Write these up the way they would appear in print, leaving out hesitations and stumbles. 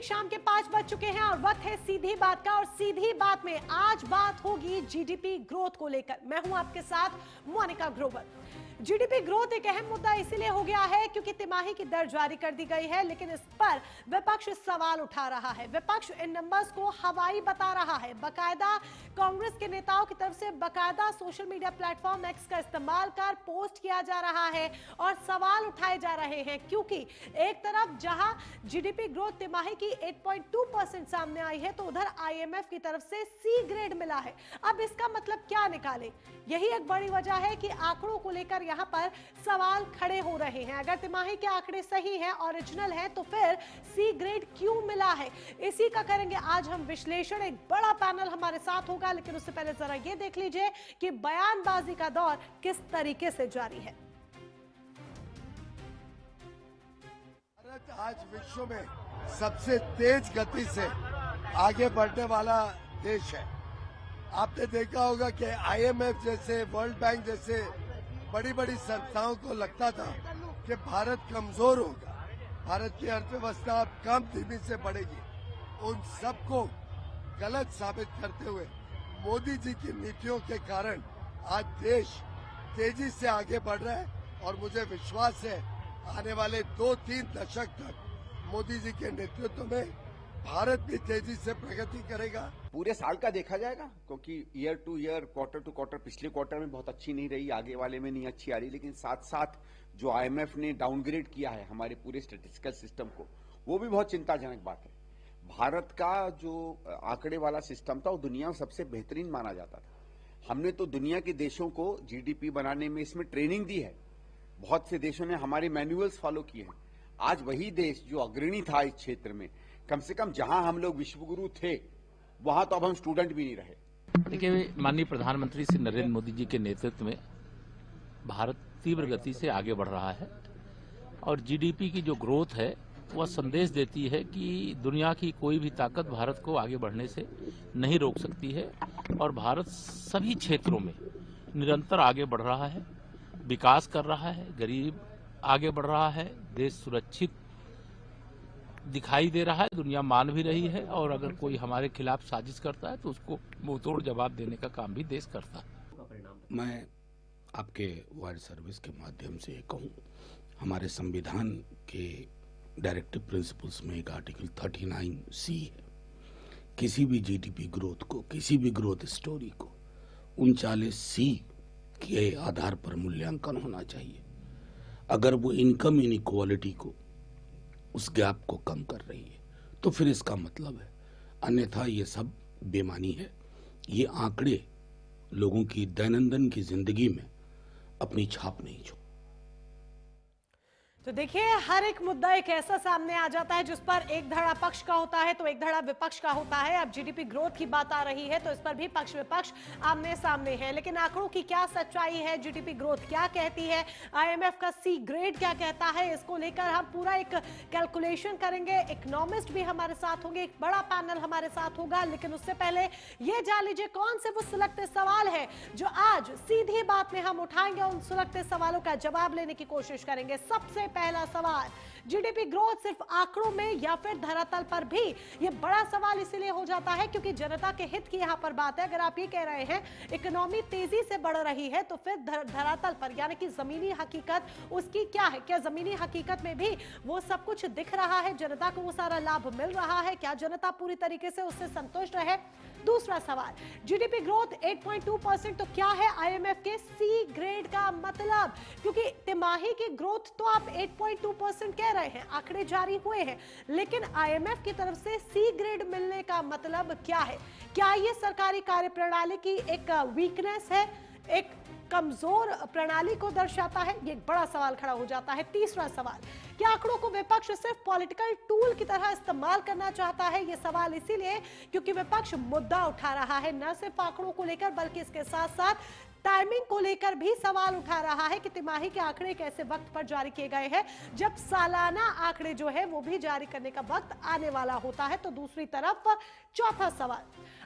शाम के 5 बज चुके हैं और वक्त है सीधी बात का। और सीधी बात में आज बात होगी जीडीपी ग्रोथ को लेकर। मैं हूं आपके साथ मोनिका ग्रोवर। जीडीपी ग्रोथ एक अहम मुद्दा इसीलिए हो गया है क्योंकि तिमाही की दर जारी कर दी गई है, लेकिन इस पर विपक्ष सवाल उठा रहा है। विपक्ष इन नंबर्स को हवाई बता रहा है। बकायदा कांग्रेस के नेताओं की तरफ से बकायदा सोशल मीडिया प्लेटफॉर्म एक्स का इस्तेमाल कर पोस्ट किया जा रहा है और सवाल उठाए जा रहे हैं, क्योंकि एक तरफ जहां जीडीपी ग्रोथ तिमाही की 8.2% सामने आई है, तो उधर आईएमएफ की तरफ से सी ग्रेड मिला है। अब इसका मतलब क्या निकाले, यही एक बड़ी वजह है कि आंकड़ों को लेकर यहां पर सवाल खड़े हो रहे हैं। अगर तिमाही के आंकड़े सही हैं, ओरिजिनल हैं, तो फिर सी ग्रेड क्यों मिला है, इसी का करेंगे आज हम विश्लेषण। एक बड़ा पैनल हमारे साथ होगा, लेकिन उससे पहले जरा ये देख लीजिए कि बयानबाजी का दौर किस तरीके से जारी है। भारत आज विश्व में सबसे तेज गति से आगे बढ़ने वाला देश है। आपने देखा होगा कि आईएमएफ जैसे, वर्ल्ड बैंक जैसे बड़ी बड़ी संस्थाओं को लगता था कि भारत कमजोर होगा, भारत की अर्थव्यवस्था अब कम धीमी से बढ़ेगी। उन सबको गलत साबित करते हुए मोदी जी की नीतियों के कारण आज देश तेजी से आगे बढ़ रहा है और मुझे विश्वास है आने वाले 2-3 दशक तक मोदी जी के नेतृत्व में भारत भी तेजी से प्रगति करेगा। पूरे साल का देखा जाएगा, क्योंकि year to year, quarter to quarter, पिछले क्वार्टर में बहुत अच्छी नहीं रही, आगे वाले में नहीं अच्छी आ रही, लेकिन साथ साथ जो आईएमएफ ने डाउनग्रेड किया है हमारे पूरे स्टैटिस्टिकल सिस्टम को, वो भी बहुत चिंताजनक बात है। भारत का जो आंकड़े वाला सिस्टम था वो दुनिया में सबसे बेहतरीन माना जाता था। हमने तो दुनिया के देशों को जीडीपी बनाने में इसमें ट्रेनिंग दी है, बहुत से देशों ने हमारे मैनुअल्स फॉलो किए हैं। आज वही देश जो अग्रणी था इस क्षेत्र में, कम से कम जहां हम लोग विश्वगुरु थे वहां तो अब हम स्टूडेंट भी नहीं रहे। देखिए, माननीय प्रधानमंत्री श्री नरेंद्र मोदी जी के नेतृत्व में भारत तीव्र गति से आगे बढ़ रहा है और जीडीपी की जो ग्रोथ है वह संदेश देती है कि दुनिया की कोई भी ताकत भारत को आगे बढ़ने से नहीं रोक सकती है और भारत सभी क्षेत्रों में निरंतर आगे बढ़ रहा है, विकास कर रहा है, गरीब आगे बढ़ रहा है, देश सुरक्षित दिखाई दे रहा है, दुनिया मान भी रही है और अगर कोई हमारे खिलाफ साजिश करता है तो उसको मुंहतोड़ जवाब देने का काम भी देश करता है। मैं आपके वायर सर्विस के माध्यम से कहूं, हमारे संविधान के डायरेक्टिव प्रिंसिपल्स में एक आर्टिकल 39C है। किसी भी जीडीपी ग्रोथ को, किसी भी ग्रोथ स्टोरी को 39C के आधार पर मूल्यांकन होना चाहिए। अगर वो इनकम इनइक्वालिटी को, उस गैप को कम कर रही है तो फिर इसका मतलब है, अन्यथा ये सब बेमानी है। ये आंकड़े लोगों की दैनंदिन की जिंदगी में अपनी छाप नहीं छोड़। तो देखिए, हर एक मुद्दा एक ऐसा सामने आ जाता है जिस पर एक धड़ा पक्ष का होता है तो एक धड़ा विपक्ष का होता है। अब जीडीपी ग्रोथ की बात आ रही है तो इस पर भी पक्ष विपक्ष आमने सामने है, लेकिन आंकड़ों की क्या सच्चाई है, जीडीपी ग्रोथ क्या कहती है, आईएमएफ का सी ग्रेड क्या कहता है, इसको लेकर हम पूरा एक कैलकुलेशन करेंगे। इकोनॉमिस्ट भी हमारे साथ होंगे, एक बड़ा पैनल हमारे साथ होगा, लेकिन उससे पहले ये जान लीजिए कौन से वो सुलगते सवाल है जो आज सीधी बात में हम उठाएंगे। उन सुलगते सवालों का जवाब लेने की कोशिश करेंगे। सबसे पहला सवाल, जीडीपी ग्रोथ सिर्फ आंकड़ों में या फिर धरातल पर भी? यह बड़ा सवाल इसीलिए हो जाता है क्योंकि जनता के हित की यहां पर बात है। अगर आप ये कह रहे हैं इकोनॉमी तेजी से बढ़ रही है तो फिर धरातल पर यानी कि जमीनी हकीकत उसकी क्या है? क्या जमीनी हकीकत में भी वो सब कुछ दिख रहा है, जनता को वो सारा लाभ मिल रहा है? क्या जनता पूरी तरीके से उससे संतुष्ट है? दूसरा सवाल, जीडीपी ग्रोथ 8.2% तो क्या है आईएमएफ के सी ग्रेड का मतलब? क्योंकि तिमाही की ग्रोथ तो आप 8.2% कह रहे हैं, आंकड़े जारी हुए हैं, लेकिन आईएमएफ की तरफ से सी ग्रेड मिलने का मतलब क्या है? क्या ये सरकारी कार्यप्रणाली की एक वीकनेस है, एक कमजोर प्रणाली को दर्शाता है? ये एक बड़ा सवाल खड़ा हो जाता है। तीसरा सवाल, क्या आंकड़ों को विपक्ष सिर्फ पॉलिटिकल टूल की तरह इस्तेमाल करना चाहता है? ये सवाल इसीलिए क्योंकि विपक्ष मुद्दा उठा रहा है, न सिर्फ आंकड़ों को लेकर बल्कि इसके साथ साथ टाइमिंग को लेकर भी सवाल उठा रहा है कि तिमाही के आंकड़े कैसे वक्त पर जारी किए गए हैं जब सालाना आंकड़े जो है वो भी जारी करने का वक्त आने वाला होता है। तो दूसरी तरफ चौथा सवाल,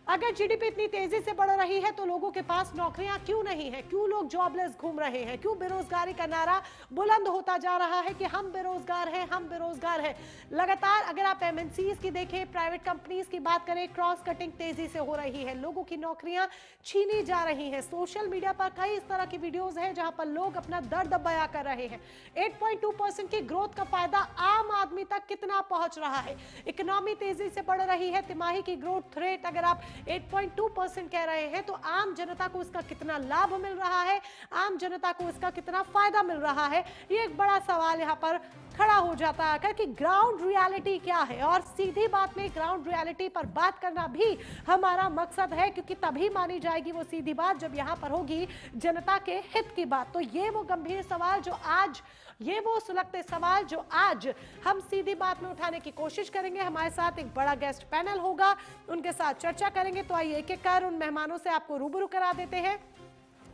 अगर जीडीपी इतनी तेजी से बढ़ रही है तो लोगों के पास नौकरियां क्यों नहीं है? क्यों लोग जॉबलेस घूम रहे हैं? क्यों बेरोजगारी का नारा बुलंद होता जा रहा है कि हम बेरोजगार हैं, हम बेरोजगार हैं? लगातार अगर आप एमएनसीज की देखें, प्राइवेट कंपनीज की बात करें, क्रॉस कटिंग तेजी से हो रही है, लोगों की नौकरियां छीनी जा रही हैं। सोशल मीडिया पर कई इस तरह की वीडियोस हैं जहां पर लोग अपना दर्द बयां कर रहे हैं। 8.2% की ग्रोथ का फायदा आम आदमी तक कितना पहुंच रहा है? इकोनॉमी तेजी से बढ़ रही है, तिमाही की ग्रोथ रेट अगर आप 8.2% कह रहे हैं तो आम जनता को इसका कितना लाभ मिल रहा है, आम जनता को इसका कितना फायदा मिल रहा है? ये एक बड़ा सवाल यहां पर खड़ा हो जाता है कि ग्राउंड रियलिटी क्या है। और सीधी बात में ग्राउंड रियलिटी पर बात करना भी हमारा मकसद है, क्योंकि तभी मानी जाएगी वो सीधी बात जब यहां पर होगी जनता के हित की बात। तो ये वो गंभीर सवाल जो आज, ये वो सुलगते सवाल जो आज हम सीधी बात में उठाने की कोशिश करेंगे। हमारे साथ एक बड़ा गेस्ट पैनल होगा, उनके साथ चर्चा करेंगे। तो आइए एक एक कर उन मेहमानों से आपको रूबरू करा देते हैं।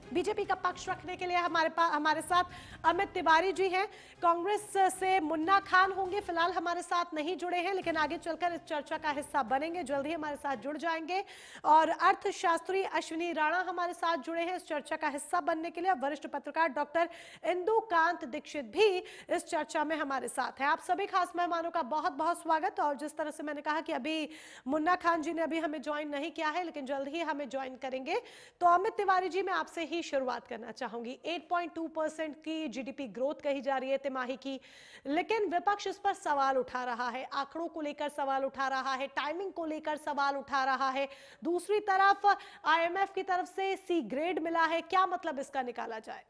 बीजेपी का पक्ष रखने के लिए हमारे साथ अमित तिवारी जी हैं, कांग्रेस से मुन्ना खान होंगे, फिलहाल हमारे साथ नहीं जुड़े हैं लेकिन आगे चलकर इस चर्चा का हिस्सा बनेंगे, जल्द ही हमारे साथ जुड़ जाएंगे। और अर्थशास्त्री अश्विनी राणा हमारे साथ जुड़े हैं इस चर्चा का हिस्सा बनने के लिए। वरिष्ठ पत्रकार डॉक्टर इंदुकांत दीक्षित भी इस चर्चा में हमारे साथ हैं। आप सभी खास मेहमानों का बहुत बहुत स्वागत। और जिस तरह से मैंने कहा कि अभी मुन्ना खान जी ने अभी हमें ज्वाइन नहीं किया है लेकिन जल्द ही हमें ज्वाइन करेंगे। तो अमित तिवारी जी, मैं आपसे ही शुरुआत करना चाहूंगी। 8.2% की जीडीपी ग्रोथ कही जा रही है तिमाही की, लेकिन विपक्ष इस पर सवाल उठा रहा है, आंकड़ों को लेकर सवाल उठा रहा है, टाइमिंग को लेकर सवाल उठा रहा है। दूसरी तरफ आईएमएफ की तरफ से सी ग्रेड मिला है, क्या मतलब इसका निकाला जाए?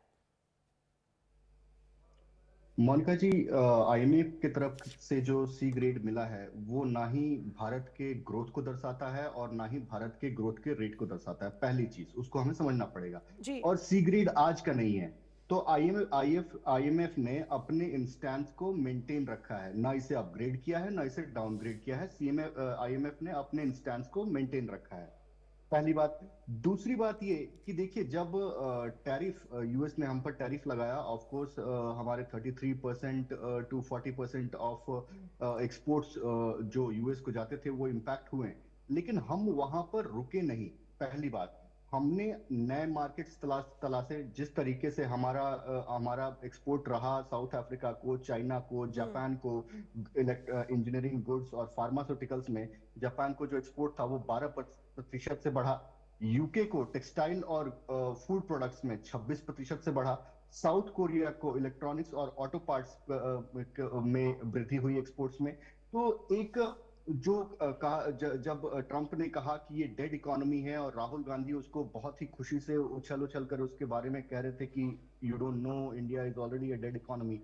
मोनिका जी, आईएमएफ की तरफ से जो सी ग्रेड मिला है वो ना ही भारत के ग्रोथ को दर्शाता है और ना ही भारत के ग्रोथ के रेट को दर्शाता है। पहली चीज उसको हमें समझना पड़ेगा। और सी ग्रेड आज का नहीं है। तो आईएमएफ ने अपने इंस्टेंस को मेंटेन रखा है, ना इसे अपग्रेड किया है ना इसे डाउनग्रेड किया है। आईएमएफ ने अपने इंस्टेंस को मेंटेन रखा है, पहली बात। दूसरी बात ये कि देखिए, जब टैरिफ यूएस ने हम पर टैरिफ लगाया, ऑफ कोर्स हमारे 33% टू 40% ऑफ एक्सपोर्ट्स जो यूएस को जाते थे वो इम्पैक्ट हुए, लेकिन हम वहां पर रुके नहीं। पहली बात, हमने नए मार्केट्स तलाशे। जिस तरीके से हमारा एक्सपोर्ट रहा साउथ अफ्रीका को, चाइना को, जापान को, इंजीनियरिंग गुड्स और फार्मास्यूटिकल्स में जापान को जो एक्सपोर्ट था वो 12% से बढ़ा। यूके को टेक्सटाइल और फूड प्रोडक्ट्स में 26% से बढ़ा। साउथ कोरिया को इलेक्ट्रॉनिक्स और ऑटो पार्ट्स में वृद्धि हुई एक्सपोर्ट्स में। तो एक जो जब ट्रंप ने कहा कि ये डेड इकोनॉमी है और राहुल गांधी उसको बहुत ही खुशी से उछल कर उसके बारे में कह रहे थे कि you don't know, India is already a dead economy,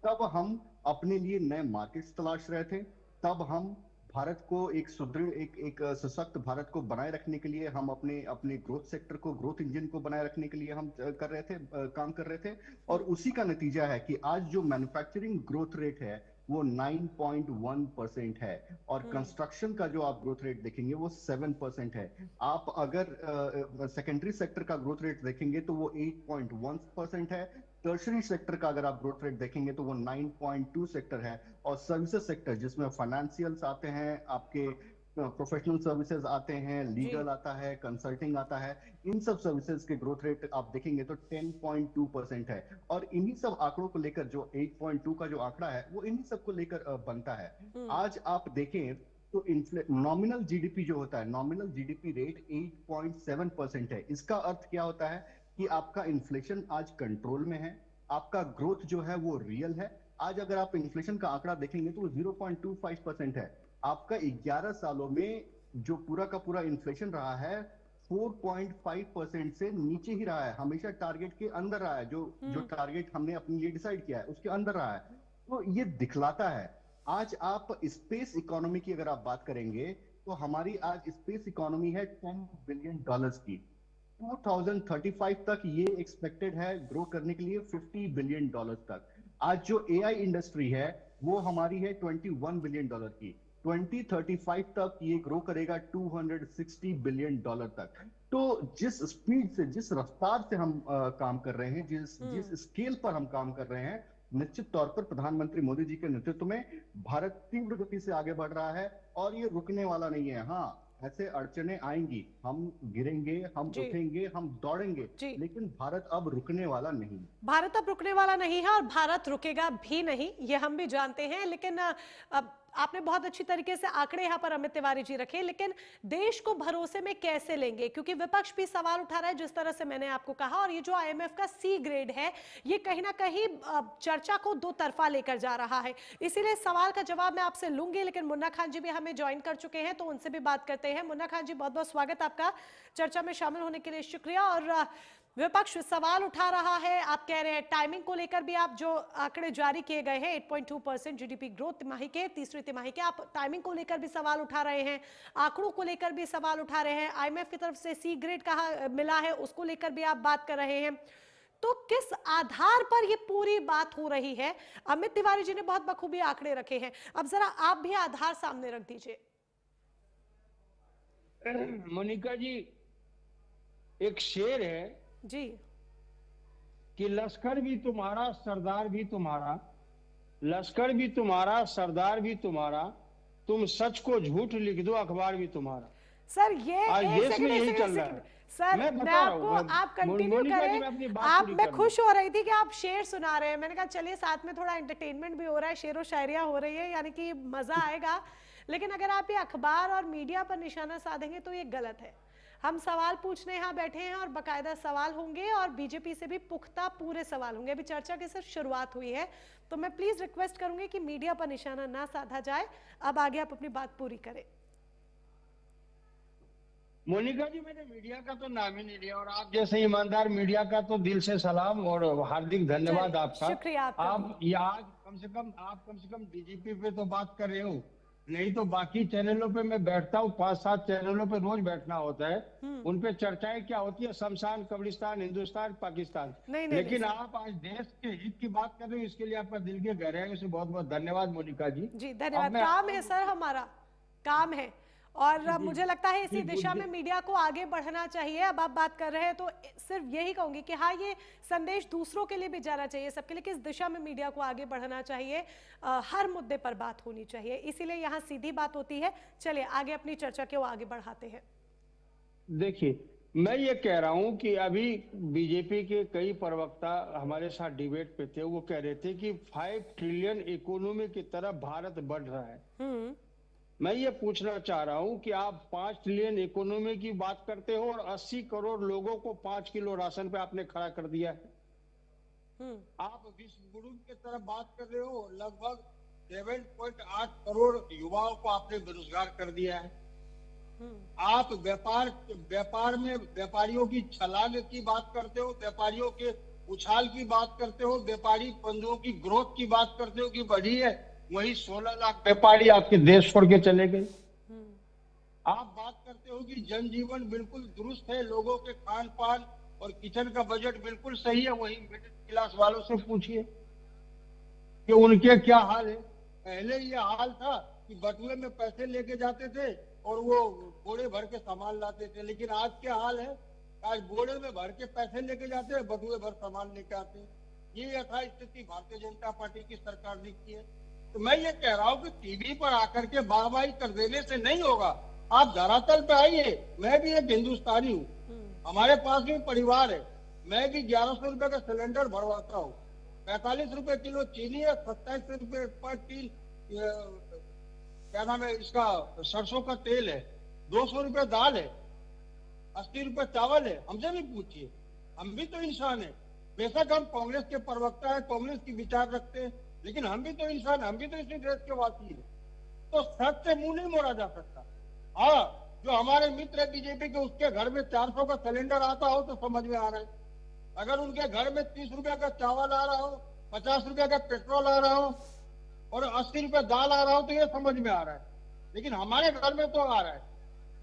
तब हम अपने लिए नए मार्केट्स तलाश रहे थे। तब हम भारत को एक सुदृढ़, एक सशक्त भारत को बनाए रखने के लिए हम अपने ग्रोथ सेक्टर को, ग्रोथ इंजन को बनाए रखने के लिए हम काम कर रहे थे। और उसी का नतीजा है कि आज जो मैन्युफैक्चरिंग ग्रोथ रेट है वो 9.1% है और कंस्ट्रक्शन का जो आप ग्रोथ रेट देखेंगे वो 7% है। आप अगर सेकेंडरी सेक्टर का ग्रोथ रेट देखेंगे तो वो 8.1% है। टर्शरी सेक्टर का अगर आप ग्रोथ रेट देखेंगे तो वो 9.2 सेक्टर है। और सर्विसेज सेक्टर जिसमें फाइनेंशियल्स आते हैं, आपके प्रोफेशनल सर्विसेज आते हैं, लीगल आता है, कंसल्टिंग आता है, इन सब सर्विसेज के ग्रोथ रेट आप देखेंगे तो 10.2% है। और इन्हीं सब आंकड़ों को लेकर जो 8.2 का जो आंकड़ा है वो इन्हीं सब को लेकर बनता है। आज आप देखें तो नॉमिनल जीडीपी जो होता है, नॉमिनल जीडीपी रेट 8.7% है। इसका अर्थ क्या होता है कि आपका इन्फ्लेशन आज कंट्रोल में है, आपका ग्रोथ जो है वो रियल है। आज अगर आप इन्फ्लेशन का आंकड़ा देखेंगे तो 0.25% है। आपका 11 सालों में जो पूरा का पूरा इन्फ्लेशन रहा है 4.5% से नीचे ही रहा है, हमेशा टारगेट के अंदर रहा है। जो टारगेट हमने अपने लिए डिसाइड किया है उसके अंदर रहा है। तो ये दिखलाता है। आज आप स्पेस इकोनॉमी की अगर आप बात करेंगे तो हमारी आज स्पेस इकोनॉमी है $10 बिलियन की। 2035 तक ये एक्सपेक्टेड है ग्रो करने के लिए $50 बिलियन तक। आज जो एआई इंडस्ट्री है वो हमारी है $21 बिलियन की। 2035 तक ये ग्रो करेगा $260 बिलियन तक। तो जिस स्पीड से, जिस रफ्तार से हम काम कर रहे हैं, जिस स्केल पर हम काम कर रहे हैं, निश्चित तौर पर प्रधानमंत्री मोदी जी के नेतृत्व में भारत तीव्र गति से आगे बढ़ रहा है और ये रुकने वाला नहीं है। हाँ, ऐसे अड़चने आएंगी, हम गिरेंगे, हम उठेंगे, हम दौड़ेंगे, लेकिन भारत अब रुकने वाला नहीं। भारत अब रुकने वाला नहीं है और भारत रुकेगा भी नहीं, ये हम भी जानते हैं। लेकिन अब आपने बहुत अच्छी तरीके से आंकड़े यहाँ पर अमित तिवारी जी रखे, लेकिन देश को भरोसे में कैसे लेंगे, क्योंकि विपक्ष भी सवाल उठा रहा है जिस तरह से मैंने आपको कहा। और ये जो आईएमएफ का सी ग्रेड है, ये कहीं ना कहीं चर्चा को दो तरफा लेकर जा रहा है। इसीलिए सवाल का जवाब मैं आपसे लूंगी, लेकिन मुन्ना खान जी भी हमें ज्वाइन कर चुके हैं, तो उनसे भी बात करते हैं। मुन्ना खान जी, बहुत बहुत स्वागत आपका, चर्चा में शामिल होने के लिए शुक्रिया। और विपक्ष सवाल उठा रहा है, आप कह रहे हैं टाइमिंग को लेकर भी, आप जो आंकड़े जारी किए गए हैं 8.2% जीडीपी ग्रोथ तिमाही के, तीसरी तिमाही के, आप टाइमिंग को लेकर भी सवाल उठा रहे हैं, आंकड़ों को लेकर भी सवाल उठा रहे हैं, आईएमएफ की तरफ से सी ग्रेड कहा मिला है उसको लेकर भी आप बात कर रहे हैं। तो किस आधार पर ये पूरी बात हो रही है? अमित तिवारी जी ने बहुत बखूबी आंकड़े रखे हैं, अब जरा आप भी आधार सामने रख दीजिए। मोनिका जी, एक शेर है जी कि लश्कर भी तुम्हारा सरदार भी तुम्हारा, लश्कर भी तुम्हारा सरदार भी तुम्हारा, तुम सच को झूठ लिख दो अखबार भी तुम्हारा। सर ये देश में यही चल रहा है। सर मैं आपको, आप कंटिन्यू करें। आप, मैं खुश हो रही थी कि आप शेर सुना रहे हैं, मैंने कहा चलिए साथ में थोड़ा एंटरटेनमेंट भी हो रहा है, शेरो शायरिया हो रही है, यानी कि मजा आएगा। लेकिन अगर आप ये अखबार और मीडिया पर निशाना साधेंगे तो ये गलत है। हम सवाल पूछने यहाँ बैठे हैं और बाकायदा सवाल होंगे और बीजेपी से भी पुख्ता पूरे सवाल होंगे। अभी चर्चा की सिर्फ शुरुआत हुई है, तो मैं प्लीज रिक्वेस्ट करूंगी कि मीडिया पर निशाना ना साधा जाए। अब आगे आप अपनी बात पूरी करें। मोनिका जी, मैंने मीडिया का तो नाम ही नहीं लिया, और आप जैसे ईमानदार मीडिया का तो दिल से सलाम और हार्दिक धन्यवाद आपका। शुक्रिया आपका। आप ये आज कम से कम डीजीपी पे तो बात कर रहे हो, नहीं तो बाकी चैनलों पे मैं बैठता हूँ, 5-7 चैनलों पे रोज बैठना होता है, उन पे चर्चाएं क्या होती है, शमशान, कब्रिस्तान, हिंदुस्तान, पाकिस्तान। लेकिन आप आज देश के हित की बात कर रहे हो, इसके लिए आपका दिल के गहराइयों से बहुत बहुत धन्यवाद मोनिका जी। जी धन्यवाद। काम है सर, हमारा काम है, और मुझे लगता है इसी दिशा में मीडिया को आगे बढ़ना चाहिए। अब आप बात कर रहे हैं तो सिर्फ यही कहूंगी कि हाँ, ये संदेश दूसरों के लिए भी जाना चाहिए, सबके लिए, किस दिशा में मीडिया को आगे बढ़ना चाहिए, हर मुद्दे पर बात होनी चाहिए, इसीलिए यहाँ सीधी बात होती है। चलिए आगे अपनी चर्चा को आगे बढ़ाते हैं। देखिए, मैं ये कह रहा हूं कि अभी बीजेपी के कई प्रवक्ता हमारे साथ डिबेट पे थे, वो कह रहे थे कि 5 ट्रिलियन इकोनॉमी की तरफ भारत बढ़ रहा है। मैं ये पूछना चाह रहा हूं कि आप 5 ट्रिलियन इकोनॉमी की बात करते हो और 80 करोड़ लोगों को 5 किलो राशन पे आपने खड़ा कर दिया है। आप विश्व गुरु की तरफ बात कर रहे हो, लगभग 7.8 करोड़ युवाओं को आपने बेरोजगार कर दिया है। आप व्यापार में व्यापारियों की छलांग की बात करते हो, व्यापारियों के उछाल की बात करते हो, व्यापारी बंधुओं की ग्रोथ की बात करते हो कि बढ़ी है, वही 16 लाख व्यापारी आपके देश छोड़ के चले गए। आप बात करते हो कि जनजीवन बिल्कुल दुरुस्त है, लोगों के खान पान और किचन का बजट बिल्कुल सही है, वही मिडिल क्लास वालों से पूछिए कि उनके क्या हाल है। पहले ये हाल था कि बटुए में पैसे लेके जाते थे और वो बोरे भर के सामान लाते थे, लेकिन आज क्या हाल है, आज बोरे में भर के पैसे लेके जाते हैं, बटुए भर सामान लेके आते हैं। ये यथास्थिति भारतीय जनता पार्टी की सरकार ने की है। तो मैं ये कह रहा हूँ कि टीवी पर आकर के वाहवाही कर देने से नहीं होगा, आप धरातल पे आइए। मैं भी एक हिंदुस्तानी हूँ, हमारे पास भी परिवार है, मैं भी 1100 रुपए का सिलेंडर भरवाता हूँ, 45 रुपए किलो चीनी है, 27 रुपए पर किल क्या नाम है इसका, सरसों का तेल है, 200 रुपए दाल है, 80 रुपए चावल है। हमसे भी पूछिए, हम भी तो इंसान है। बेशक हम कांग्रेस के प्रवक्ता है, कांग्रेस की विचार रखते हैं, लेकिन हम भी तो इंसान, हम भी तो इसी देश के वासी हैं। तो सच से मुंह नहीं मोड़ा जा सकता। हाँ, जो हमारे मित्र है बीजेपी के, उसके घर में 400 का सिलेंडर आता हो तो समझ में आ रहा है। अगर उनके घर में 30 रुपए का चावल आ रहा हो, 50 रुपए का पेट्रोल आ रहा हो और 80 रुपए दाल आ रहा हो तो ये समझ में आ रहा है, लेकिन हमारे घर में तो आ रहा है।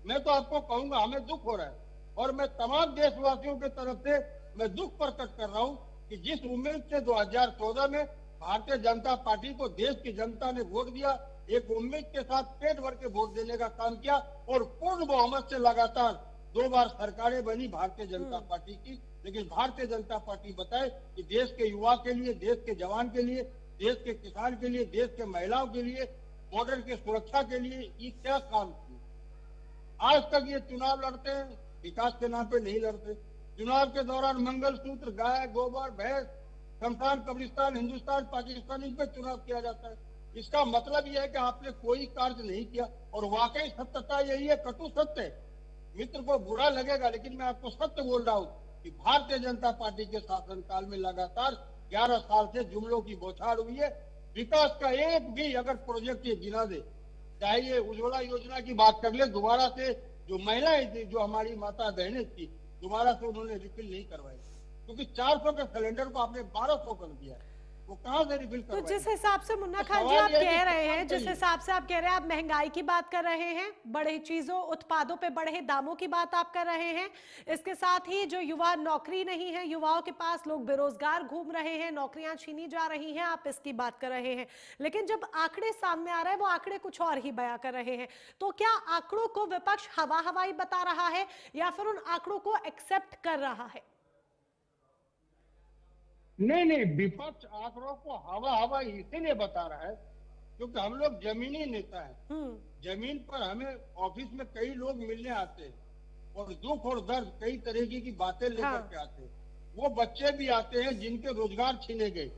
मैं तो आपको कहूंगा, हमें दुख हो रहा है, और मैं तमाम देशवासियों की तरफ से मैं दुख प्रकट कर रहा हूं कि जिस उम्मीद से 2014 में भारतीय जनता पार्टी को देश की जनता ने वोट दिया, एक उम्मीद के साथ पेट भर के वोट देने का काम किया और पूर्ण बहुमत से लगातार 2 बार सरकारें बनी भारतीय जनता पार्टी की। लेकिन भारतीय जनता पार्टी बताए कि देश के युवा के लिए, देश के जवान के लिए, देश के किसान के लिए, देश के महिलाओं के लिए, बॉर्डर की सुरक्षा के लिए ये क्या काम किया। आज तक ये चुनाव लड़ते हैं, विकास के नाम पे नहीं लड़ते। चुनाव के दौरान मंगलसूत्र, गाय, गोबर, भैंस, शमशान, कब्रिस्तान, हिंदुस्तान, पाकिस्तान, इन पे चुनाव किया जाता है। इसका मतलब यह है कि आपने कोई कार्य नहीं किया। और वाकई सत्यता यही है, कटु सत्य है। मित्र को बुरा लगेगा लेकिन मैं आपको सत्य बोल रहा हूँ कि भारतीय जनता पार्टी के शासनकाल में लगातार 11 साल से जुमलों की बौछार हुई है। विकास का एक भी अगर प्रोजेक्ट ये गिना दे, चाहे ये उज्ज्वला योजना की बात कर ले, दोबारा से जो महिलाएं थी, जो हमारी माता बहनें थी, दोबारा से उन्होंने रिफिल नहीं करवाई, क्योंकि 400 के सिलेंडर को आपने 1200 कर दिया है। वो कहां से रिफिल तो करवाएंगे? जिस हिसाब से मुन्ना खान जी आप कह रहे हैं, जिस हिसाब से आप कह रहे हैं, आप महंगाई की बात कर रहे हैं, बड़े चीजों, उत्पादों पे बढ़े दामों की बात आप कर रहे हैं, इसके साथ ही जो युवा नौकरी नहीं है, युवाओं के पास, लोग बेरोजगार घूम रहे हैं, नौकरियां छीनी जा रही हैं, आप इसकी बात कर रहे हैं। लेकिन जब आंकड़े सामने आ रहे हैं, वो आंकड़े कुछ और ही बयां कर रहे हैं। तो क्या आंकड़ों को विपक्ष हवा हवाई बता रहा है या फिर उन आंकड़ों को एक्सेप्ट कर रहा है? नहीं, विपक्ष आंकड़ों को हवा हवा इसीलिए बता रहा है क्योंकि हम लोग जमीनी नेता हैं। जमीन पर हमें ऑफिस में कई लोग मिलने आते हैं और दुख और दर्द, कई तरीके की बातें लेकर के आते हैं। वो बच्चे भी आते हैं जिनके रोजगार छीने गए।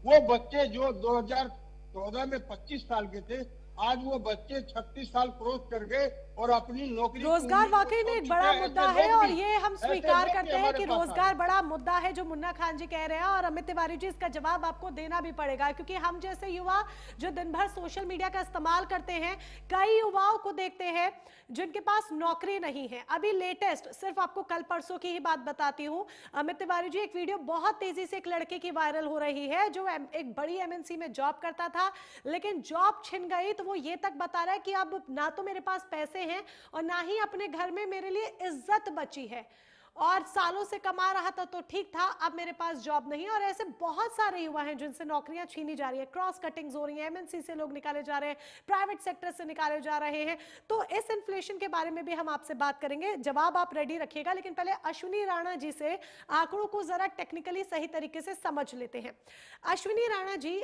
वो बच्चे जो 2014 में 25 साल के थे, आज वो बच्चे 36 साल क्रॉस कर गए और अपनी नौकरी, रोजगार वाकई में एक बड़ा मुद्दा है और ये हम स्वीकार करते हैं कि रोजगार बड़ा मुद्दा है, जो मुन्ना खान जी कह रहे हैं। और अमित तिवारी जी, इसका जवाब आपको देना भी पड़ेगा, क्योंकि हम जैसे युवा जो दिन भर सोशल मीडिया का इस्तेमाल करते हैं, कई युवाओं को देखते हैं जिनके पास नौकरी नहीं है। अभी लेटेस्ट, सिर्फ आपको कल परसों की ही बात बताती हूँ अमित तिवारी जी, एक वीडियो बहुत तेजी से एक लड़के की वायरल हो रही है जो एक बड़ी एमएनसी में जॉब करता था, लेकिन जॉब छिन गई। तो वो ये तक बता रहा है कि अब ना तो मेरे पास पैसे हैं और ना ही अपने घर में मेरे लिए इज्जत बची है, और सालों से कमा रहा था तो ठीक था, अब मेरे पास जॉब नहीं। और ऐसे बहुत सारे युवा हैं जिनसे नौकरियां छीनी जा रही है, क्रॉस कटिंग्स हो रही है, एमएनसी से लोग निकाले जा रहे हैं, प्राइवेट सेक्टर से निकाले जा रहे हैं। तो इस इन्फ्लेशन के बारे में भी हम आपसे बात करेंगे, जवाब आप रेडी रखिएगा। लेकिन पहले अश्विनी राणा जी से आंकड़ों को जरा टेक्निकली सही तरीके से समझ लेते हैं। अश्विनी राणा जी,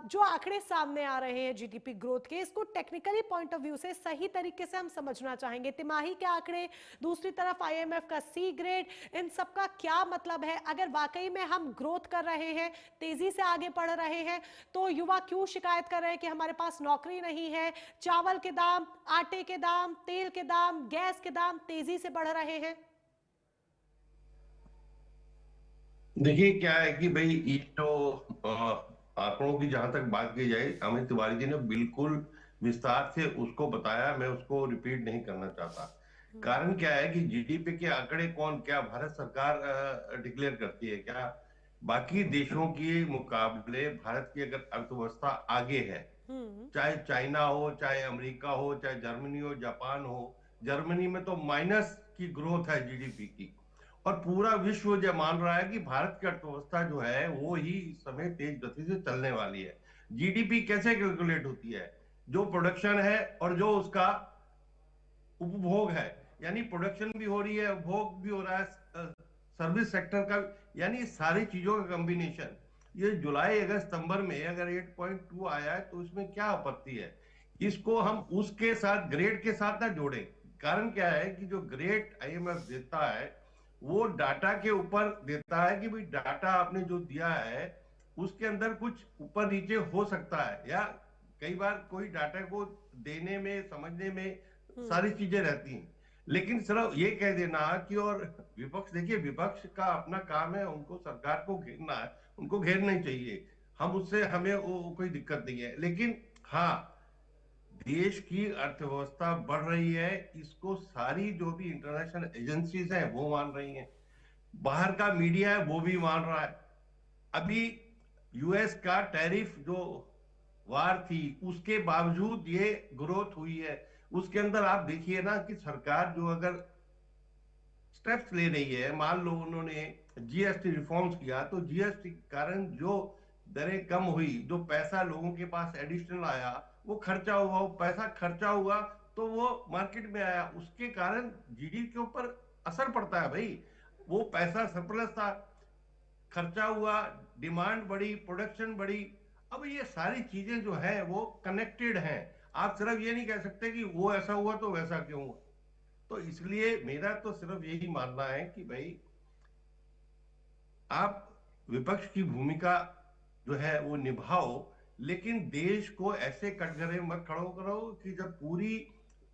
जो आंकड़े सामने आ रहे हैं जीडीपी ग्रोथ के, इसको टेक्निकली पॉइंट ऑफ व्यू से सही तरीके से हम समझना चाहेंगे। तिमाही के आंकड़े, दूसरी तरफ आईएमएफ का सी ग्रेड, इन सब का क्या मतलब है? अगर वाकई में हम ग्रोथ कर रहे हैं, तेजी से आगे बढ़ रहे हैं, तो युवा क्यों शिकायत कर रहे हैं कि हमारे पास नौकरी नहीं है? चावल के दाम, आटे के दाम, तेल के दाम, गैस के दाम तेजी से बढ़ रहे हैं। देखिए क्या है कि भाई ये तो आंकड़ों की जहां तक बात की जाए, अमित तिवारी जी ने बिल्कुल विस्तार से उसको बताया, मैं उसको रिपीट नहीं करना चाहता। कारण क्या है कि जीडीपी के आंकड़े क्या भारत सरकार डिक्लेयर करती है क्या? बाकी देशों के मुकाबले भारत की अगर अर्थव्यवस्था आगे है, चाहे चाइना हो, चाहे अमेरिका हो, चाहे जर्मनी हो, जापान हो। जर्मनी में तो माइनस की ग्रोथ है जीडीपी की, और पूरा विश्व जो मान रहा है कि भारत की अर्थव्यवस्था जो है वो ही इस समय तेज गति से चलने वाली है। जीडीपी कैसे कैलकुलेट होती है? जो प्रोडक्शन है और जो उसका उपभोग है, यानी प्रोडक्शन भी हो रही है, उपभोग भी हो रहा है, सर्विस सेक्टर का, यानी सारी चीजों का कॉम्बिनेशन। ये जुलाई, अगस्त, सितंबर में अगर 8.2 आया है तो इसमें क्या आपत्ति है? इसको हम उसके साथ, ग्रेड के साथ ना जोड़ें। कारण क्या है कि जो ग्रेड आईएमएफ देता है वो डाटा के ऊपर देता है कि भाई डाटा आपने जो दिया है उसके अंदर कुछ ऊपर नीचे हो सकता है, या कई बार कोई डाटा को देने में, समझने में सारी चीजें रहती हैं। लेकिन सिर्फ ये कह देना कि, और विपक्ष, देखिए विपक्ष का अपना काम है, उनको सरकार को घेरना है, उनको घेरना ही चाहिए, हम उससे, हमें वो कोई दिक्कत नहीं है। लेकिन हाँ, देश की अर्थव्यवस्था बढ़ रही है, इसको सारी जो भी इंटरनेशनल एजेंसीज हैं वो मान रही हैं, बाहर का मीडिया है वो भी मान रहा है। अभी यूएस का टैरिफ जो वार थी उसके बावजूद ये ग्रोथ हुई है। उसके अंदर आप देखिए ना कि सरकार जो अगर स्टेप्स ले रही है, मान लो उन्होंने जीएसटी रिफॉर्म्स किया, तो जीएसटी के कारण जो दरें कम हुई, जो पैसा लोगों के पास एडिशनल आया, वो खर्चा हुआ, वो पैसा खर्चा हुआ तो वो मार्केट में आया, उसके कारण जीडीपी के ऊपर असर पड़ता है भाई। वो पैसा सरप्लस था, खर्चा हुआ, डिमांड बढ़ी, प्रोडक्शन बढ़ी। अब ये सारी चीजें जो है वो कनेक्टेड हैं। आप सिर्फ ये नहीं कह सकते कि वो ऐसा हुआ तो वैसा क्यों हुआ। तो इसलिए मेरा तो सिर्फ यही मानना है कि भाई आप विपक्ष की भूमिका जो है वो निभाओ, लेकिन देश को ऐसे कटघरे मत खड़ो करो कि जब पूरी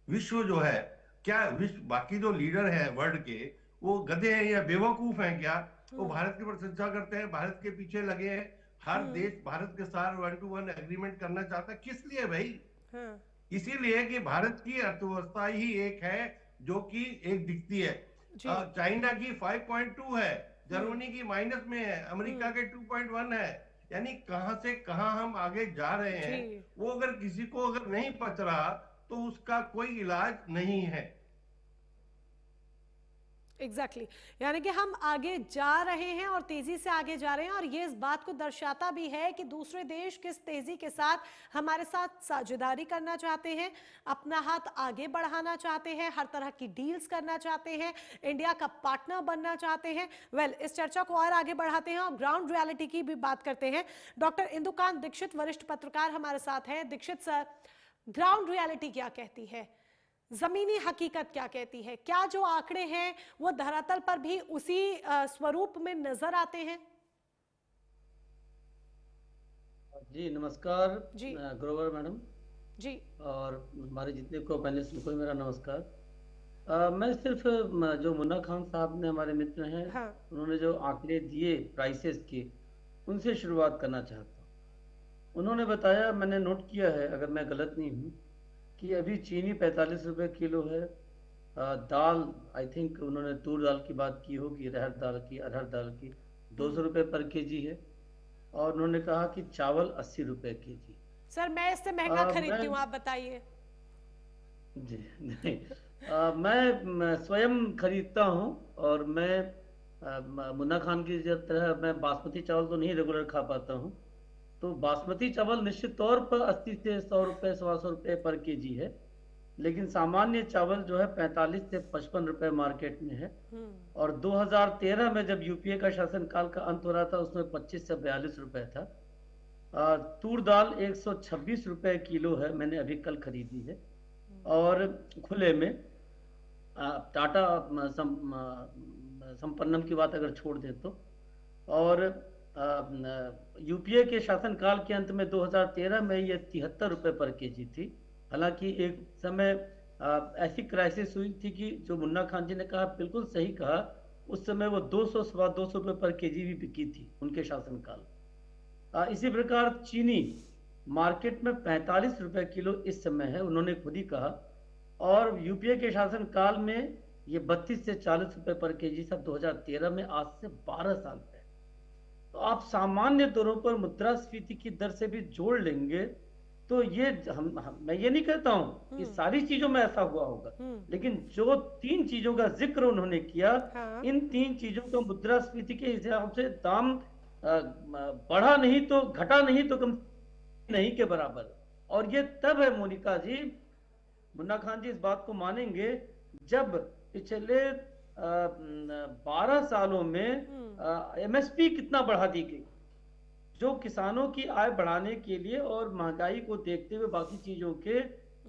विश्व जो है, क्या विश्व बाकी जो लीडर हैं वर्ल्ड के वो गधे हैं या बेवकूफ हैं क्या? वो भारत की प्रशंसा करते हैं, भारत के पीछे लगे हैं। हर देश भारत के साथ 1-to-1 एग्रीमेंट करना चाहता है। किस लिए भाई? इसीलिए कि भारत की अर्थव्यवस्था ही एक है जो कि एक दिखती है। चाइना की 5.2 है, जर्मनी की माइनस में है, अमेरिका के 2.1 है। यानी कहां से कहां हम आगे जा रहे हैं, वो अगर किसी को अगर नहीं पच रहा तो उसका कोई इलाज नहीं है। एग्जैक्टली यानी कि हम आगे जा रहे हैं और तेजी से आगे जा रहे हैं, और ये इस बात को दर्शाता भी है कि दूसरे देश किस तेजी के साथ हमारे साथ साझेदारी करना चाहते हैं, अपना हाथ आगे बढ़ाना चाहते हैं, हर तरह की डील्स करना चाहते हैं, इंडिया का पार्टनर बनना चाहते हैं। इस चर्चा को और आगे बढ़ाते हैं और ग्राउंड रियलिटी की भी बात करते हैं। डॉक्टर इंदुकांत दीक्षित वरिष्ठ पत्रकार हमारे साथ हैं। दीक्षित सर, ग्राउंड रियलिटी क्या कहती है, जमीनी हकीकत क्या कहती है? क्या जो आंकड़े हैं वो धरातल पर भी उसी स्वरूप में नजर आते हैं? जी नमस्कार जी ग्रोवर मैडम जी, और हमारे जितने को पैनलिस्ट को मेरा नमस्कार। मैं सिर्फ जो मुन्ना खान साहब ने हमारे मित्र हैं, हाँ। उन्होंने जो आंकड़े दिए प्राइसेस के, उनसे शुरुआत करना चाहता हूँ। उन्होंने बताया, मैंने नोट किया है अगर मैं गलत नहीं हूँ, कि अभी चीनी 45 रुपए किलो है। दाल आई थिंक उन्होंने तूर दाल की बात की होगी, रहर दाल की, अरहर दाल की 200 रुपए पर केजी है। और उन्होंने कहा कि चावल 80 रुपए केजी। सर मैं इससे महंगा खरीदती हूँ, आप बताइए। जी नहीं, मैं स्वयं खरीदता हूँ और मैं मुन्ना खान की तरह मैं बासमती चावल तो नहीं रेगुलर खा पाता हूँ। तो बासमती चावल निश्चित तौर पर 80 से 100 रुपए 125 रुपए पर केजी है, लेकिन सामान्य चावल जो है 45 से 55 रुपए मार्केट में है। और 2013 में जब यूपीए का शासनकाल का अंत हो रहा था, उसमें 25 से 42 रुपए था। तूर दाल 126 रुपए किलो है, मैंने अभी कल खरीदी है। और खुले में टाटा संपन्नम की बात अगर छोड़ दे तो, और यूपीए के शासनकाल के अंत में 2013 में ये 73 रुपए पर केजी थी। हालांकि एक समय ऐसी क्राइसिस हुई थी कि जो मुन्ना खान जी ने कहा बिल्कुल सही कहा, उस समय वो 200-225 रुपए पर केजी भी बिकी थी उनके शासनकाल। इसी प्रकार चीनी मार्केट में 45 रुपए किलो इस समय है, उन्होंने खुद ही कहा। और यूपीए के शासनकाल में ये 32 से 40 रुपए पर केजी सब 2013 में, आज से 12 साल पहले। तो आप सामान्य तौरों पर मुद्रास्फीति की दर से भी जोड़ लेंगे तो ये मैं ये नहीं कहता हूं कि सारी चीजों में ऐसा हुआ होगा, लेकिन जो 3 चीजों का जिक्र उन्होंने किया, इन 3 चीजों का मुद्रास्फीति के हिसाब से दाम बढ़ा नहीं तो घटा नहीं तो कम नहीं के बराबर। और ये तब है मोनिका जी, मुन्ना खान जी इस बात को मानेंगे, जब पिछले 12 सालों में एमएसपी कितना बढ़ा दी गई, जो किसानों की आय बढ़ाने के लिए और महंगाई को देखते हुए बाकी चीजों के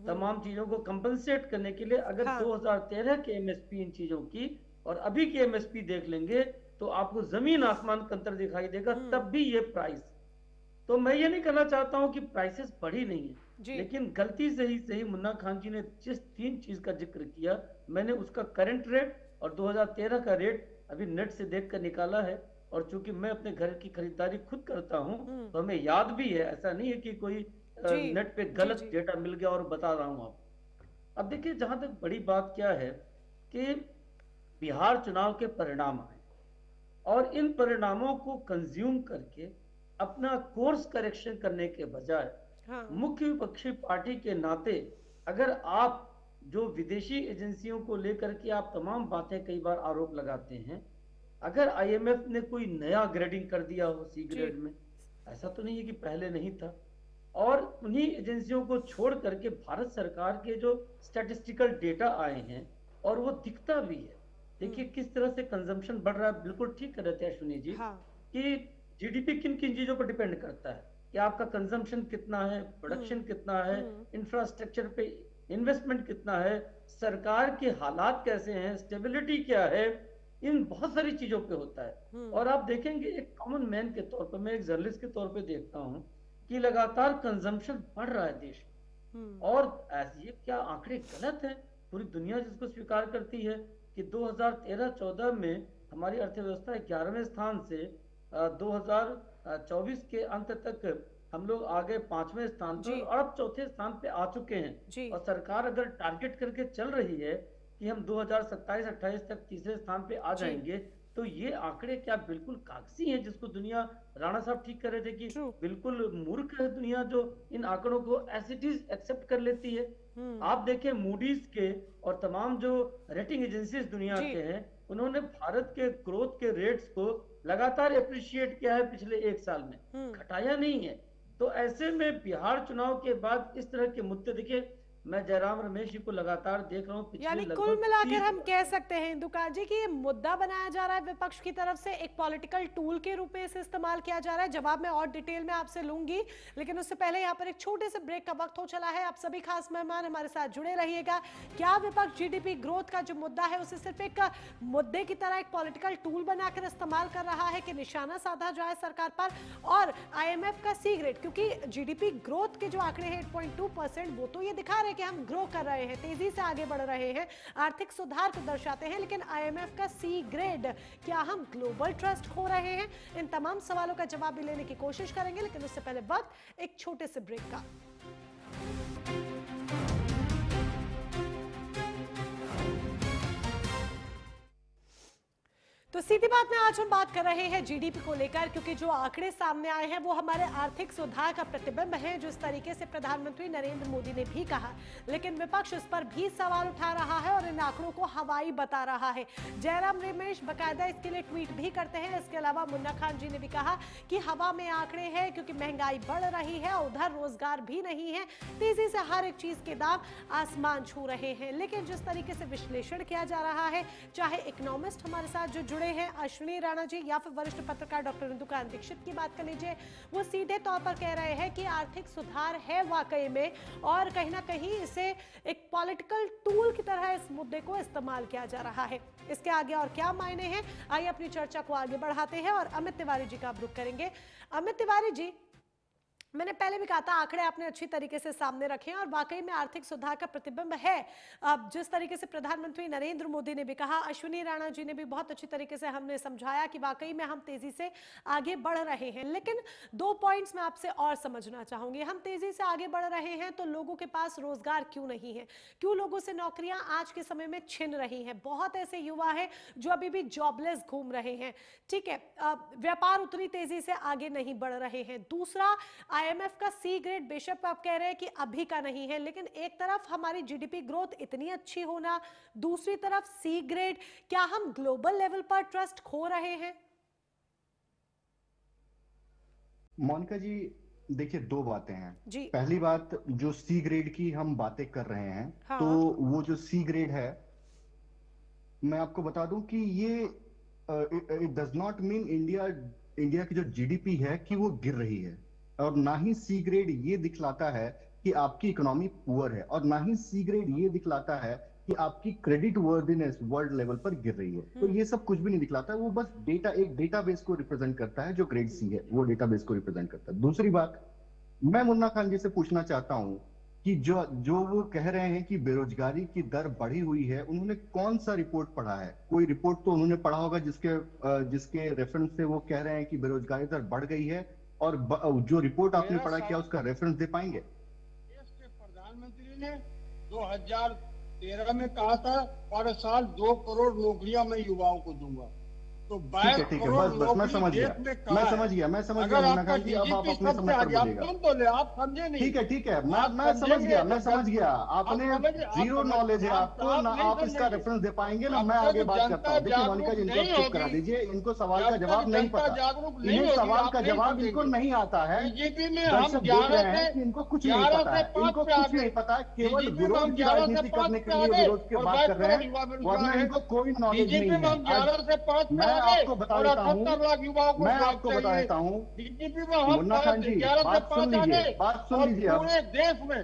तमाम चीजों को कंपनसेट करने के लिए, अगर 2013 के एमएसपी इन चीजों की और अभी के एमएसपी देख लेंगे तो आपको जमीन आसमान का अंतर दिखाई देगा। तब भी ये प्राइस, तो मैं ये नहीं कहना चाहता हूं कि प्राइसेस बढ़ी नहीं है, लेकिन गलती से ही सही मुन्ना खान जी ने जिस 3 चीज का जिक्र किया, मैंने उसका करंट रेट और 2013 का रेट अभी नेट से देख कर निकाला है। और चूंकि मैं अपने घर की खरीदारी खुद करता हूं तो हमें याद भी है, ऐसा नहीं है कि कोई नेट पे गलत डेटा मिल गया और बता रहा हूं आपको। अब देखिए, जहां तक बड़ी बात क्या है कि बिहार चुनाव के परिणाम आए और इन परिणामों को कंज्यूम करके अपना कोर्स करेक्शन करने के बजाय मुख्य विपक्षी पार्टी के नाते, अगर आप जो विदेशी एजेंसियों को लेकर के आप तमाम बातें कई बार आरोप लगाते हैं, अगर आईएमएफ ने कोई नया ग्रेडिंग कर दिया हो सी ग्रेड में, ऐसा तो नहीं है कि पहले नहीं था, और उन्हीं एजेंसियों को छोड़ करके भारत सरकार के जो स्टैटिस्टिकल डेटा आए हैं और वो दिखता भी है। देखिए किस तरह से कंजम्पशन बढ़ रहा है। बिल्कुल ठीक कर रहे थे अश्विनी जी कि जीडीपी किन किन चीजों पर डिपेंड करता है कि आपका कंजम्पशन कितना है, प्रोडक्शन कितना है, इंफ्रास्ट्रक्चर पे इन्वेस्टमेंट कितना है, सरकार के हालात कैसे हैं, स्टेबिलिटी क्या है, इन बहुत सारी चीजों पे होता है। और आप देखेंगे एक कॉमन मैन के तौर पर, मैं एक जर्नलिस्ट के तौर पे देखता हूँ कि लगातार कंजम्पशन बढ़ रहा है देश में। और ये क्या आंकड़े गलत हैं? पूरी दुनिया जिसको स्वीकार करती है कि 2013-14 में हमारी अर्थव्यवस्था 11वें स्थान से 2024 के अंत तक हम लोग आगे 5वें स्थान पर और अब चौथे स्थान पे आ चुके हैं। और सरकार अगर टारगेट करके चल रही है कि हम 2027-28 तक तीसरे स्थान पे आ जाएंगे, तो ये आंकड़े क्या बिल्कुल कागजी हैं जिसको दुनिया, राणा साहब ठीक कर रहे थे कि बिल्कुल मूर्ख है दुनिया जो इन आंकड़ों को एज इट इज एक्सेप्ट कर लेती है। आप देखें मूडीज के और तमाम जो रेटिंग एजेंसीज दुनिया के हैं, उन्होंने भारत के ग्रोथ के रेट्स को लगातार अप्रिशिएट किया है पिछले एक साल में, घटाया नहीं है। तो ऐसे में बिहार चुनाव के बाद इस तरह के मुद्दे, देखिए मैं जयराम रमेश जी को लगातार देख रहा हूँ। यानी कुल मिलाकर हम कह सकते हैं इंदुकान जी कि ये मुद्दा बनाया जा रहा है विपक्ष की तरफ से, एक पॉलिटिकल टूल के रूप में इसे इस्तेमाल किया जा रहा है। जवाब मैं और डिटेल में आपसे लूंगी, लेकिन उससे पहले यहाँ पर एक छोटे से ब्रेक का वक्त हो चला है। आप सभी खास मेहमान हमारे साथ जुड़े रहिएगा। क्या विपक्ष जीडीपी ग्रोथ का जो मुद्दा है उसे सिर्फ एक मुद्दे की तरह एक पॉलिटिकल टूल बनाकर इस्तेमाल कर रहा है कि निशाना साधा जाए सरकार पर? और IMF का सी ग्रेड, क्योंकि जीडीपी ग्रोथ के जो आंकड़े हैं 8.2%, वो तो ये दिखा रहे कि हम ग्रो कर रहे हैं, तेजी से आगे बढ़ रहे हैं, आर्थिक सुधार को दर्शाते हैं, लेकिन IMF का सी ग्रेड, क्या हम ग्लोबल ट्रस्ट खो रहे हैं? इन तमाम सवालों का जवाब भी लेने की कोशिश करेंगे, लेकिन उससे पहले वक्त एक छोटे से ब्रेक का। तो सीधी बात में आज हम बात कर रहे हैं जीडीपी को लेकर, क्योंकि जो आंकड़े सामने आए हैं वो हमारे आर्थिक सुधार का प्रतिबिंब है, जो इस तरीके से प्रधानमंत्री नरेंद्र मोदी ने भी कहा। लेकिन विपक्ष इस पर भी सवाल उठा रहा है और इन आंकड़ों को हवाई बता रहा है। जयराम रमेश बकायदा इसके लिए ट्वीट भी करते हैं। इसके अलावा मुन्ना खान जी ने भी कहा कि हवा में आंकड़े हैं क्योंकि महंगाई बढ़ रही है, उधर रोजगार भी नहीं है, तेजी से हर एक चीज के दाम आसमान छू रहे हैं। लेकिन जिस तरीके से विश्लेषण किया जा रहा है, चाहे इकोनॉमिस्ट हमारे साथ जो जुड़े हैं अश्विनी राणा जी या फिर वरिष्ठ पत्रकार डॉक्टर इंदुकान दीक्षित की बात कर लीजिए, वो सीधे तौर पर कह रहे हैं कि आर्थिक सुधार है वाकई में, और कहीं ना कहीं इसे एक पॉलिटिकल टूल की तरह इस मुद्दे को इस्तेमाल किया जा रहा है। इसके आगे और क्या मायने हैं, आइए अपनी चर्चा को आगे बढ़ाते हैं और अमित तिवारी जी का रुख करेंगे। अमित तिवारी जी, मैंने पहले भी कहा था आंकड़े आपने अच्छी तरीके से सामने रखे हैं और वाकई में आर्थिक सुधार का प्रतिबिंब है। अब जिस तरीके से प्रधानमंत्री नरेंद्र मोदी ने भी कहा, अश्विनी राणा जी ने भी बहुत अच्छी तरीके से हमने समझाया कि वाकई में हम तेजी से आगे बढ़ रहे हैं। लेकिन 2 पॉइंट्स मैं आपसे और समझना चाहूंगी। हम तेजी से आगे बढ़ रहे हैं तो लोगों के पास रोजगार क्यों नहीं है? क्यों लोगों से नौकरियां आज के समय में छिन रही हैं? बहुत ऐसे युवा हैं जो अभी भी जॉबलेस घूम रहे हैं। ठीक है, व्यापार उतनी तेजी से आगे नहीं बढ़ रहे हैं। दूसरा, IMF का सी ग्रेड बेशक आप कह रहे हैं कि अभी का नहीं है, लेकिन एक तरफ हमारी जीडीपी ग्रोथ इतनी अच्छी होना, दूसरी तरफ सी ग्रेड, क्या हम ग्लोबल लेवल पर ट्रस्ट खो रहे हैं? मोनिका जी देखिए, 2 बातें हैं जी। पहली बात, जो सी ग्रेड की हम बातें कर रहे हैं, हाँ। तो वो जो सी ग्रेड है, मैं आपको बता दूं कि ये it does not mean India की जो जीडीपी है कि वो गिर रही है, और ना ही सी ग्रेड ये दिखलाता है कि आपकी इकोनॉमी पुअर है, और ना ही सी ग्रेड ये दिखलाता है कि आपकी क्रेडिट वर्दीनेस वर्ल्ड लेवल पर गिर रही है। तो ये सब कुछ भी नहीं दिखलाता है, वो बस एक डेटाबेस को रिप्रेजेंट करता है, जो ग्रेड सी है वो डेटाबेस को रिप्रेजेंट करता है। दूसरी बात, मैं मुन्ना खान जी से पूछना चाहता हूं कि जो वो कह रहे हैं कि बेरोजगारी की दर बढ़ी हुई है, उन्होंने कौन सा रिपोर्ट पढ़ा है? कोई रिपोर्ट तो उन्होंने पढ़ा होगा जिसके रेफरेंस से वो कह रहे हैं कि बेरोजगारी दर बढ़ गई है, और जो रिपोर्ट आपने पढ़ा किया उसका रेफरेंस दे पाएंगे? देश के प्रधानमंत्री ने 2013 में कहा था, पर साल 2 करोड़ नौकरियां मैं युवाओं को दूंगा। तो ठीक 22 है ठीक है, करोड़ बस मैं नौकरी समझ गया, देश में मैं कहाँ है? समझ गया, मैं समझ गया अगर मुन्ना आपका खान जी, अब आप डीजीपी अपने सबसे समय पर आगे, आप बोलिएगा। सुन तो ले, आप समझे नहीं। ठीक है ठीक है, मैं आप समझ समझेंगे गया, मैं तो समझ गया, आपने जीरो नॉलेज है आपको ना, नहीं आप इसका समझेंगे। रेफरेंस दे पाएंगे ना, अब मैं आगे तक बात करता हूँ। देखिए जनता मोनिका जी, इनको जागरूक अब चुप करा नहीं दीजिए, इनको सवाल जब का तक जवाब नहीं जनता पता, जागरूक नहीं इन्हें होगी, सवाल आप का नहीं जवाब इनको समझेंगे। नहीं आता है। बीजेपी में हम दर्शक देख 11 रहे हैं से कि इनको कुछ नहीं 11 पता से है, 5 इनको पे आ कुछ गए। नहीं पता, केवल बीजेपी में हम विरोध की 11 से राजनीति 5 करने पे के आ लिए गए विरोध की और बात 22 कर रहे करोड़ हैं, युवा वरना बेरोजगार इनको हैं। कोई नॉलेज बीजेपी नहीं में है। हम 11 से 5 पे मैं आ गए आपको बता और देता हूँ, 78 लाख युवाओं को मैं जॉब आपको बता चाहिए। देता हूँ, बीजेपी में हम मुन्ना खान जी 11 से बात 5 सुन आ लीजिए, गए बात सुन और लीजिए। अब पूरे देश में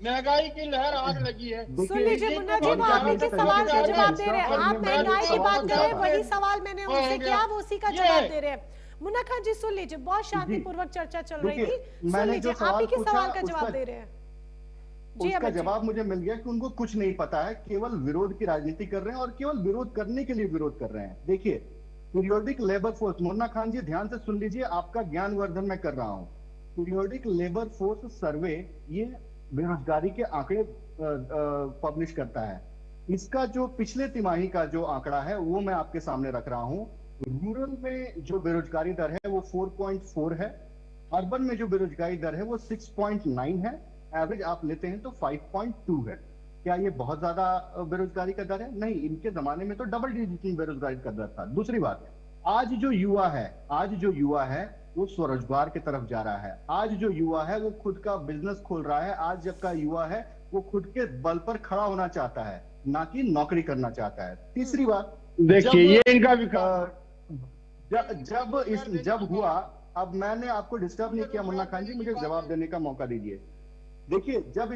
महंगाई की लहर आग लगी है। सुन लीजिए मुन्ना जी, वो मोनिका आप जी, ही के इस सवाल का तरीके से जवाब दे रहे हैं। और आप मैं महंगाई की सवाल बात पूछा कर रहे हैं, था। वही सवाल मैंने उनसे किया, वो उसी का ये जवाब है। दे रहे हैं। मुन्ना खान जी सुन लीजिए, बहुत शांतिपूर्वक चर्चा चल रही देखिए, थी, सुन मैंने जो लीजिए, आप ही सवाल के पूछा, सवाल का जवाब उसका- दे रहे हैं। जी उसका अमित जी। जवाब मुझे मिल गया कि उनको कुछ नहीं पता है, केवल विरोध की राजनीति कर रहे हैं और केवल विरोध करने के लिए विरोध कर रहे हैं। देखिए, periodic labour force, Munna Khan ji ध्यान से सुन लीजिए, आपका ज्ञानवर्धन मैं कर रहा हूं। पीरियोडिक लेबर फोर्स सर्वे ये बेरोजगारी के आंकड़े पब्लिश करता है। इसका जो पिछले तिमाही का जो आंकड़ा है वो मैं आपके सामने रख रहा हूं। रूरल में जो बेरोजगारी दर है वो 4.4 है, अर्बन में जो बेरोजगारी दर है वो 6.9 है, एवरेज आप लेते हैं तो 5.2 है। क्या ये बहुत ज्यादा बेरोजगारी का दर है? नहीं, इनके जमाने में तो डबल डिजिट में बेरोजगारी का दर था। दूसरी बात, आज जो युवा है वो स्वरोजगार की तरफ जा रहा है। आज जो युवा है वो खुद का बिजनेस खोल रहा है। आज जब का युवा है वो खुद के बल पर खड़ा होना चाहता है, ना कि नौकरी करना चाहता है। तीसरी बात, देखिए ये इनका विकास जब हुआ, अब मैंने आपको डिस्टर्ब नहीं किया मुन्ना खान जी, मुझे जवाब देने का मौका दीजिए। देखिए, जब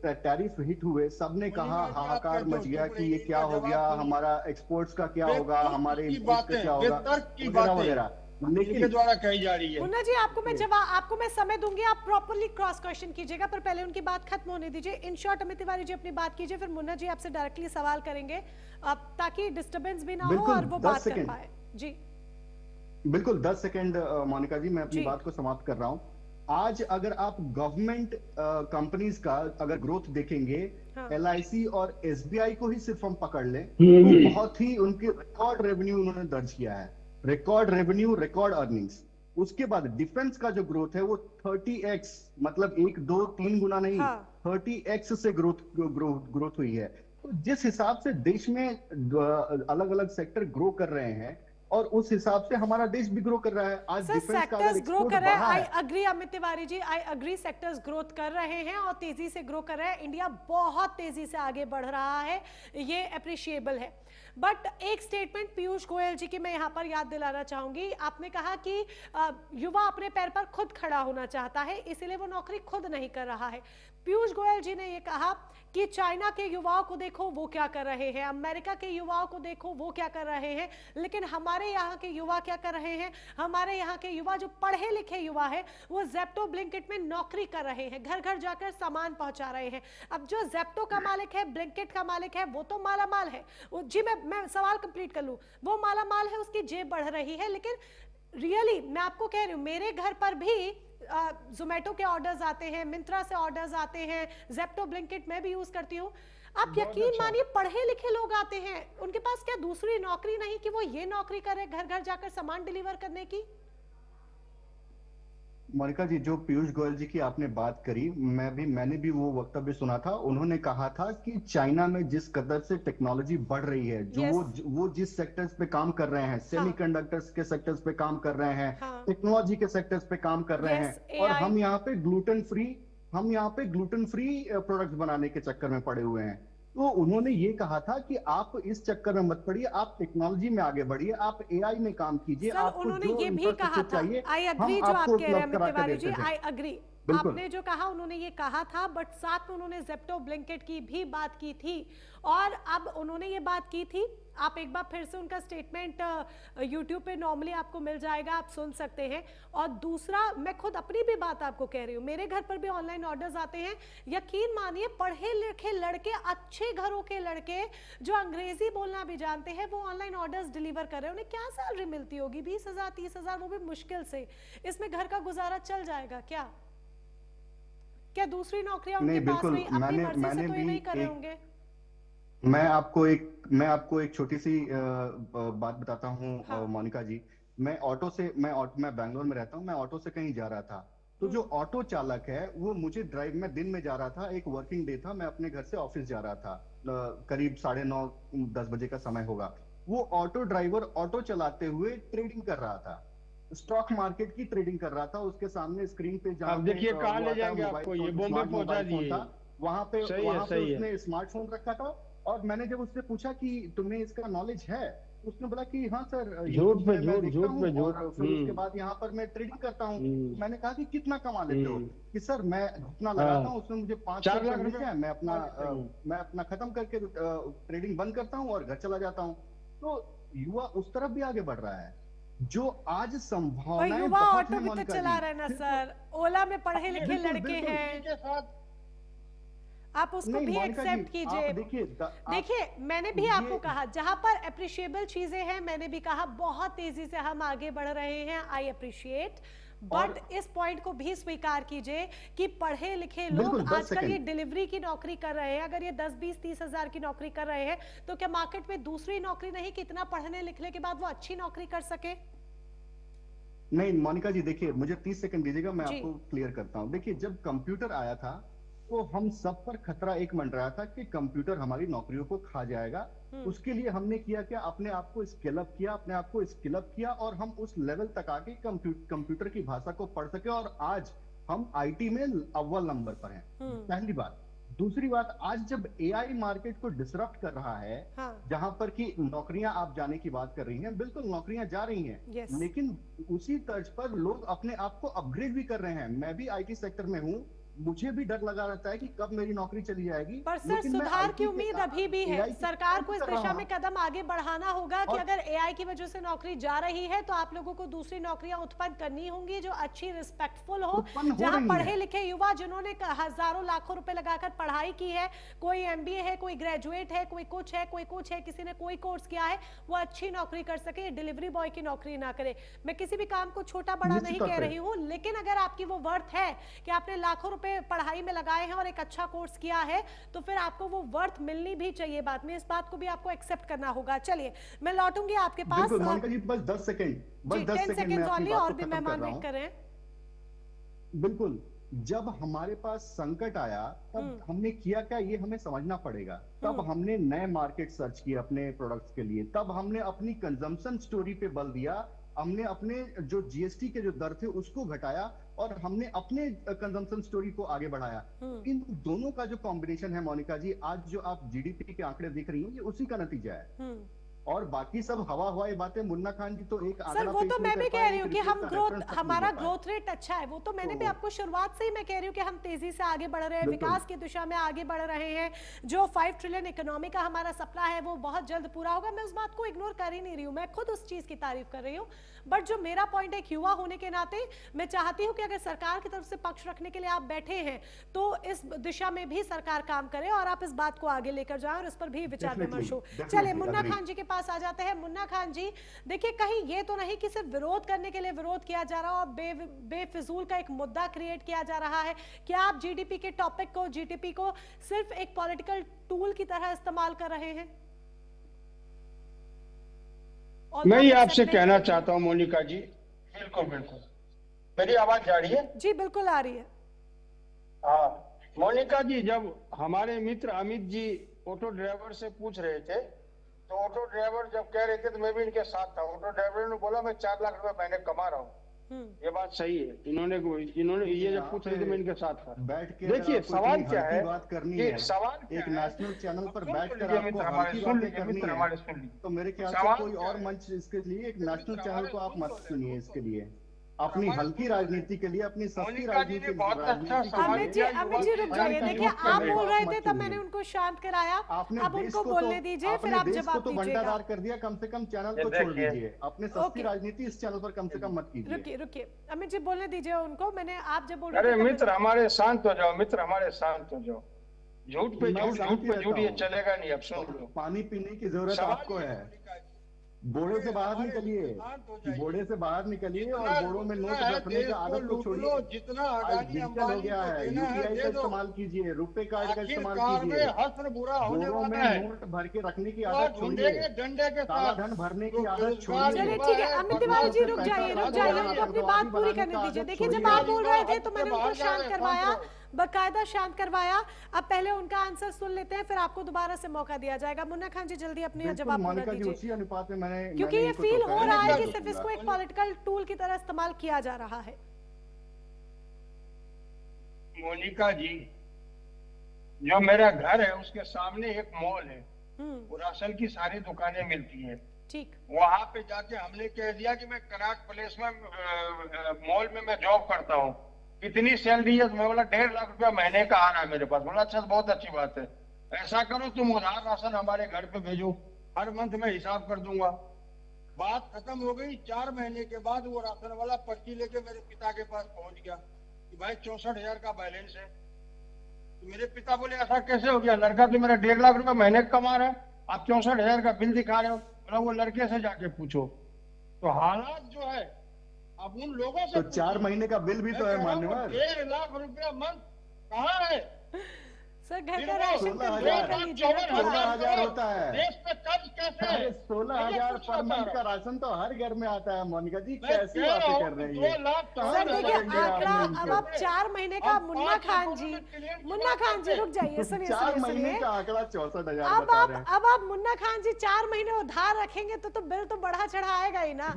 टैरिफ हिट हुए, सबने कहा, हाहाकार मच गया कि ये क्या हो गया, हमारा एक्सपोर्ट्स का क्या होगा, हमारे इंपोर्ट्स का क्या होगा, वगैरह वगैरह। इनके द्वारा कही जा रही है। मुन्ना जी, आपको मैं समय दूंगी, आप प्रॉपर्ली क्रॉस क्वेश्चन कीजिएगा, पर पहले उनकी बात खत्म होने दीजिए। इन शॉर्ट अमित तिवारी जी अपनी बात कीजिए, फिर मुन्ना जी आपसे डायरेक्टली सवाल करेंगे, ताकि डिस्टर्बेंस भी ना हो और वो बात कर पाए। जी बिल्कुल, 10 सेकंड मोनिका जी, मैं अपनी बात को समाप्त कर रहा हूं। आज अगर आप गवर्नमेंट कंपनीज का अगर ग्रोथ देखेंगे, LIC और SBI को ही सिर्फ हम पकड़ लें, तो बहुत ही उनके रिकॉर्ड रेवेन्यू उन्होंने दर्ज किया है, रिकॉर्ड रेवेन्यू, रिकॉर्ड अर्निंग्स। उसके बाद डिफेंस का जो ग्रोथ है वो 30x, मतलब 1, 2, 3 गुना नहीं, 30x से ग्रोथ हुई है। तो जिस हिसाब से देश में अलग अलग सेक्टर ग्रो कर रहे हैं और उस हिसाब से हमारा देश भी ग्रो कर रहा है। आज डिफेंस का अगर ग्रो कर रहा है, आई है, agree Amit Tiwari ji, I agree, sectors growth कर रहे हैं और तेजी से ग्रो कर रहे हैं। इंडिया बहुत तेजी से आगे बढ़ रहा है, ये अप्रिशिएबल है। बट एक स्टेटमेंट पीयूष गोयल जी की मैं यहाँ पर याद दिलाना चाहूंगी। आपने कहा कि युवा अपने पैर पर खुद खड़ा होना चाहता है, इसीलिए वो नौकरी खुद नहीं कर रहा है। पीयूष गोयल जी ने ये कहा कि चाइना के युवाओं को देखो वो क्या कर रहे हैं, अमेरिका के युवाओं को देखो वो क्या कर रहे हैं, लेकिन हमारे यहाँ के युवा क्या कर रहे हैं? हमारे यहाँ के युवा, जो पढ़े लिखे युवा है, वो जेप्टो ब्लिंकिट में नौकरी कर रहे हैं, घर घर जाकर सामान पहुंचा रहे हैं। अब जो जेप्टो का मालिक है, ब्लिंकिट का मालिक है, वो तो माला माल है। जी मैं सवाल कंप्लीट कर लूं, वो माला माल है, उसकी जेब बढ़ रही है, लेकिन रियली मैं आपको कह रही हूँ, मेरे घर पर भी जोमेटो के ऑर्डर्स आते हैं, मिंत्रा से ऑर्डर्स आते हैं, जेप्टो ब्लिंकिट मैं भी यूज करती हूँ। आप यकीन मानिए, पढ़े लिखे लोग आते हैं, उनके पास क्या दूसरी नौकरी नहीं कि वो ये नौकरी करे, घर घर जाकर सामान डिलीवर करने की? मोनिका जी, जो पीयूष गोयल जी की आपने बात करी, मैंने भी वो वक्तव्य सुना था। उन्होंने कहा था कि चाइना में जिस कदर से टेक्नोलॉजी बढ़ रही है, जो वो जिस सेक्टर्स पे काम कर रहे हैं, सेमीकंडक्टर्स के सेक्टर्स पे काम कर रहे हैं, टेक्नोलॉजी के सेक्टर्स पे काम कर रहे हैं, और हम यहाँ पे ग्लूटेन फ्री प्रोडक्ट्स बनाने के चक्कर में पड़े हुए हैं। तो उन्होंने ये कहा था कि आप इस चक्कर में मत पड़िए, आप टेक्नोलॉजी में आगे बढ़िए, आप AI में काम कीजिए। उन्होंने ये भी कहा था, आई अग्री, जो आप कह रहे हैं अमित तिवारी जी, आई अग्री, आपने जो कहा उन्होंने ये कहा था, बट साथ में उन्होंने जेप्टो ब्लिंकिट की भी बात की थी। और अब उन्होंने ये बात की थी, आप एक बार फिर से उनका स्टेटमेंट YouTube पे नॉर्मली आपको मिल जाएगा, आप सुन सकते हैं। और दूसरा, मैं खुद अपनी भी बात आपको कह रही हूँ, मेरे घर पर भी ऑनलाइन ऑर्डर्स आते हैं। यकीन मानिए, पढ़े लिखे लड़के, अच्छे घरों के लड़के जो अंग्रेजी बोलना भी जानते हैं, वो ऑनलाइन ऑर्डर्स डिलीवर कर रहे हैं। उन्हें क्या सैलरी मिलती होगी? 20,000 30,000, वो भी मुश्किल से। इसमें घर का गुजारा चल जाएगा क्या? क्या दूसरी नौकरियां उनके पास नहीं? अपनी मर्जी से तो ये नहीं कर रहे होंगे। मैं आपको एक छोटी सी बात बताता हूँ हाँ। मोनिका जी। मैं बैंगलोर में रहता हूँ। मैं ऑटो से कहीं जा रहा था, तो जो ऑटो चालक है वो मैं दिन में जा रहा था, एक वर्किंग डे था, मैं अपने घर से ऑफिस जा रहा था, करीब 9:30-10 बजे का समय होगा। वो ऑटो ड्राइवर ऑटो चलाते हुए ट्रेडिंग कर रहा था, स्टॉक मार्केट की ट्रेडिंग कर रहा था। उसके सामने स्क्रीन पे जहाँ अब पे देखिए कहाँ वो ले आता है जाएंगे मोबाइल आपको, ये फोन, बॉम्बे स्मार्ट पहुंचा मोबाइल फोन दिए। था, वहां पे सही है, सही है। उसने स्मार्टफोन रखा था। और मैंने जब उससे पूछा कि तुम्हें इसका नॉलेज है, उसने बोला कि हाँ सर, झूठ यूट्यूब पे में मैं झूठ, देखता झूठ हूँ पे झूठ। और फिर उसके बाद यहाँ पर मैं ट्रेडिंग करता हूँ। हम्म, मैंने कहा कि कितना कमा लेते हो? हम्म, कि सर मैं जितना लगाता हाँ, हूँ उसमें मुझे 500 4 लाख रुपए मिलते रुपए हैं, हूँ। मैं अपना खत्म करके ट्रेडिंग बंद करता हूँ और घर चला जाता हूँ। तो युवा उस तरफ भी आगे बढ़ रहा है, जो आज और संभावनाएं युवा बहुत ऑटो है भी तो मोनिका चला जी। रहे ना सिर्फ सर, ओला में पढ़े लिखे बिल्कुल लड़के बिल्कुल हैं, आप उसको नहीं भी मोनिका जी, एक्सेप्ट कीजिए। आप देखिए देखिए मैंने भी ये आपको कहा जहां पर अप्रिशिएबल चीजें हैं, मैंने भी कहा बहुत तेजी से हम आगे बढ़ रहे हैं, आई अप्रिशिएट, बट इस पॉइंट को भी स्वीकार कीजिए कि पढ़े लिखे लोग बिल्कुल 10 आजकल ये सेकंड डिलीवरी की नौकरी कर रहे हैं। अगर ये 10, 20, 30 हजार की नौकरी कर रहे हैं तो क्या मार्केट में दूसरी नौकरी नहीं कि इतना पढ़ने लिखने के बाद वो अच्छी नौकरी कर सके? नहीं मोनिका जी, देखिए मुझे 30 सेकंड दीजिएगा, मैं जी। आपको क्लियर करता हूं। देखिए जब कंप्यूटर आया था तो हम सब पर खतरा एक मंडराया था कि कंप्यूटर हमारी नौकरियों को खा जाएगा। उसके लिए हमने किया क्या, अपने आप को स्किल अप किया और हम उस लेवल तक आके कंप्यूटर की भाषा को पढ़ सके, और आज हम आईटी में अव्वल नंबर पर हैं। पहली बात। दूसरी बात, आज जब एआई मार्केट को डिसरप्ट कर रहा है, हाँ। जहां पर कि नौकरियां आप जाने की बात कर रही हैं, बिल्कुल नौकरियां जा रही हैं, Yes. लेकिन उसी तर्ज पर लोग अपने आप को अपग्रेड भी कर रहे हैं। मैं भी आईटी सेक्टर में हूं, मुझे भी डर लगा रहता है कि कब मेरी नौकरी चली जाएगी। पर सर लेकिन मैं सुधार IT की उम्मीद अभी भी है, AI की सरकार को इस कर रहा दिशा हूं। में कदम आगे बढ़ाना होगा कि और- अगर एआई की वजह से नौकरी जा रही है तो आप लोगों को दूसरी नौकरियां उत्पन्न करनी होंगी जो अच्छी, रिस्पेक्टफुल हो, उत्पन्न हो जहां रही पढ़े हैं। लिखे युवा जिन्होंने हजारों लाखों रुपए लगाकर पढ़ाई की है, कोई एमबीए है, कोई ग्रेजुएट है, कोई कुछ है, किसी ने कोई कोर्स किया है, वो अच्छी नौकरी कर सके, डिलीवरी बॉय की नौकरी ना करे। मैं किसी भी काम को छोटा बड़ा निश्चित नहीं तौर कह पे। रही हूँ, लेकिन अगर आपकी वो वर्थ है कि आपने लाखों रुपए पढ़ाई में लगाए हैं और एक अच्छा कोर्स किया है, तो फिर आपको वो वर्थ मिलनी भी चाहिए। बाद में इस बात को भी आपको एक्सेप्ट करना होगा। चलिए मैं लौटूंगी आपके पास। बिल्कुल मोनिका जी, बस 10 सेकंड, बस 10 10 सेकंड में सेकेंड अपनी ऑनली, बात और को भी खत्म कर मेहमान रहा वेट हूं। कर रहे हैं। बिल्कुल, जब हमारे पास संकट आया तब हमने किया क्या, ये हमें समझना पड़ेगा। तब हमने नए मार्केट सर्च किए अपने प्रोडक्ट्स के लिए, तब हमने अपनी कंजम्पशन स्टोरी पे बल दिया, हमने अपने जो जीएसटी के जो दर थे उसको घटाया, और हमने अपने कंजम्पशन स्टोरी को आगे बढ़ाया। इन दोनों का जो कॉम्बिनेशन है मोनिका जी, आज जो आप जीडीपी के आंकड़े दिख रही हैं, ये उसी का नतीजा है। और बाकी सब हवा हवाई बातें। मुन्ना खान जी तो एक सर आंकड़ा वो पेश तो नहीं मैं कर भी पाए, कह रही एक हूँ कि रिपोर्ट हम का ग्रोथ, reference तक नहीं हमारा दे पाए। ग्रोथ रेट अच्छा है, वो तो मैंने भी तो- आपको शुरुआत से ही मैं कह रही हूँ कि हम तेजी से आगे बढ़ रहे हैं, बिल्कुल। विकास की दिशा में आगे बढ़ रहे हैं। जो 5 ट्रिलियन इकोनॉमी का हमारा सपना है वो बहुत जल्द पूरा होगा। मैं उस बात को इग्नोर कर ही नहीं रही हूँ, मैं खुद उस चीज की तारीफ कर रही हूँ। बट जो मेरा पॉइंट एक युवा होने के नाते मैं चाहती हूँ कि अगर सरकार की तरफ से पक्ष रखने के लिए आप बैठे हैं तो इस दिशा में भी सरकार काम करे और आप इस बात को आगे लेकर जाएं और इस पर भी विचार विमर्श हो। Definitely, चलिए मुन्ना agree. खान जी के पास आ जाते हैं। मुन्ना खान जी, देखिए कहीं ये तो नहीं कि सिर्फ विरोध करने के लिए विरोध किया जा रहा और बेफिजूल का एक मुद्दा क्रिएट किया जा रहा है। क्या आप जीडीपी के टॉपिक को, जीडीपी को सिर्फ एक पॉलिटिकल टूल की तरह इस्तेमाल कर रहे हैं? मैं ये आपसे कहना चाहता हूँ मोनिका जी, बिल्कुल बिल्कुल, मेरी आवाज जा रही है? जी बिल्कुल आ रही है। हाँ मोनिका जी, जब हमारे मित्र अमित जी ऑटो ड्राइवर से पूछ रहे थे, तो ऑटो ड्राइवर जब कह रहे थे तो मैं भी इनके साथ था। ऑटो ड्राइवर ने बोला मैं 4 लाख रुपए महीने कमा रहा हूँ। ये बात सही है। इन्होंने ये जब पूछ रहे थे मैं इनके साथ था। बैठ के देखिए आपको सवाल इतनी क्या हल्की है, बात करनी ये है, सवाल क्या एक है, नेशनल चैनल पर सुन बैठकर लीजिए आपको मित्र हमारे, हल्की सुन बातें लीजिए करनी मित्र है, हमारे, सुन लीजिए। तो मेरे ख्याल से सवाल कोई क्या और है? मंच इसके लिए, एक नेशनल मित्र चैनल हमारे, को आप सुन मत तो ले, सुनिए सुन इसके तो लिए, अपनी हमारे हल्की सुन तो ले। राजनीति के लिए, अपनी सस्ती मोनिका जी ने राजनीति बहुत अच्छा राजनीति के सवाल लिए अमित जी रुक जाइए। देखिए आप बोल रहे थे तब मैंने उनको शांत कराया, आपने अब देश उनको को बोलने दीजिए, फिर आप जवाब दीजिएगा। बंटाधार कर दिया, कम से कम चैनल ये को छोड़ देखिए। दीजिए। अपने सस्ती राजनीति इस चैनल पर कम से कम मत कीजिए। रुकिए रुकिए अमित जी, बोलने दीजिए उनको। मैंने आप जब बोल अरे रहे थे मित्र हमारे शांत हो जाओ, मित्र हमारे शांत हो जाओ। झूठ पे मैं झूठ, शांत झूठ ही पे रहता झूठ, ये हूं। चलेगा नहीं। अब सुन लो, पानी पीने की जरूरत सवाल आपको ये है। मोनिका जी, बोड़े से बाहर निकलिए, बोड़े से बाहर निकलिए और बोड़ों में नोट रखने का आदत को छोड़िए। जितना आज डिजिटल हो गया है, यूपीआई का इस्तेमाल कीजिए, रुपए कार्ड का इस्तेमाल कीजिए, बोड़ों में नोट भर के रखने की आदत छोड़िए, डंडे के काला धन भरने की आदत छोड़िए। चलिए ठीक है अमित तिवारी जी रुक जाइए उनको अपनी बात पूरी करने दीजिए। देखिए जब आप बोल रहे थे तो मैंने उनको शांत करवाया, बकायदा शांत करवाया। अब पहले उनका आंसर सुन लेते हैं, फिर आपको दोबारा से मौका दिया जाएगा। मुन्ना खान जी जल्दी अपने जवाब पूरा दीजिए, उसी अनुपात में मैंने क्योंकि ये फील हो रहा है कि सिर्फ इसको एक पॉलिटिकल टूल की तरह इस्तेमाल किया जा रहा है। मोनिका जी, जो मेरा घर है उसके सामने एक मॉल है, वो राशन की सारी दुकानें मिलती है। ठीक, वहां पे जाके हमने कह दिया कि मैं कनॉट प्लेस में मॉल में मैं जॉब करता हूँ, कितनी सैलरी है? मैं बोला 1.5 लाख रुपया महीने का आ रहा है मेरे पास। बोला अच्छा बहुत अच्छी बात है, ऐसा करो तुम उधार राशन हमारे घर पे भेजो, हर मंथ में हिसाब कर दूंगा। बात खत्म हो गई। 4 महीने के बाद वो राशन वाला पर्ची लेके मेरे पिता के पास पहुंच गया कि भाई 64,000 का बैलेंस है। तो मेरे पिता बोले ऐसा कैसे हो गया? लड़का तो मेरा 1.5 लाख रुपया महीने का कमा रहा है, आप 64,000 का बिल दिखा रहे हो। बोला वो लड़के से जाके पूछो। तो हालात जो है अब उन लोगों से, तो 4 महीने का बिल भी तो है मान्यवर। 1.5 लाख रुपया मंथ कहाँ है? सर घर का राशन का 16,000 होता है। देश पे कर्ज कैसे है? 16,000 पर मंथ का राशन तो हर घर में आता है। मोनिका जी कैसी बातें कर रही है? 2 लाख सर देखिए आंकड़ा, अब आप 4 महीने का, मुन्ना खान जी रुक जाइए, सुनिए 4 महीने का आंकड़ा 64,000 बता रहे हैं। अब आप मुन्ना खान जी 4 महीने उधार रखेंगे तो बिल तो बढ़ा चढ़ा आएगा ही ना।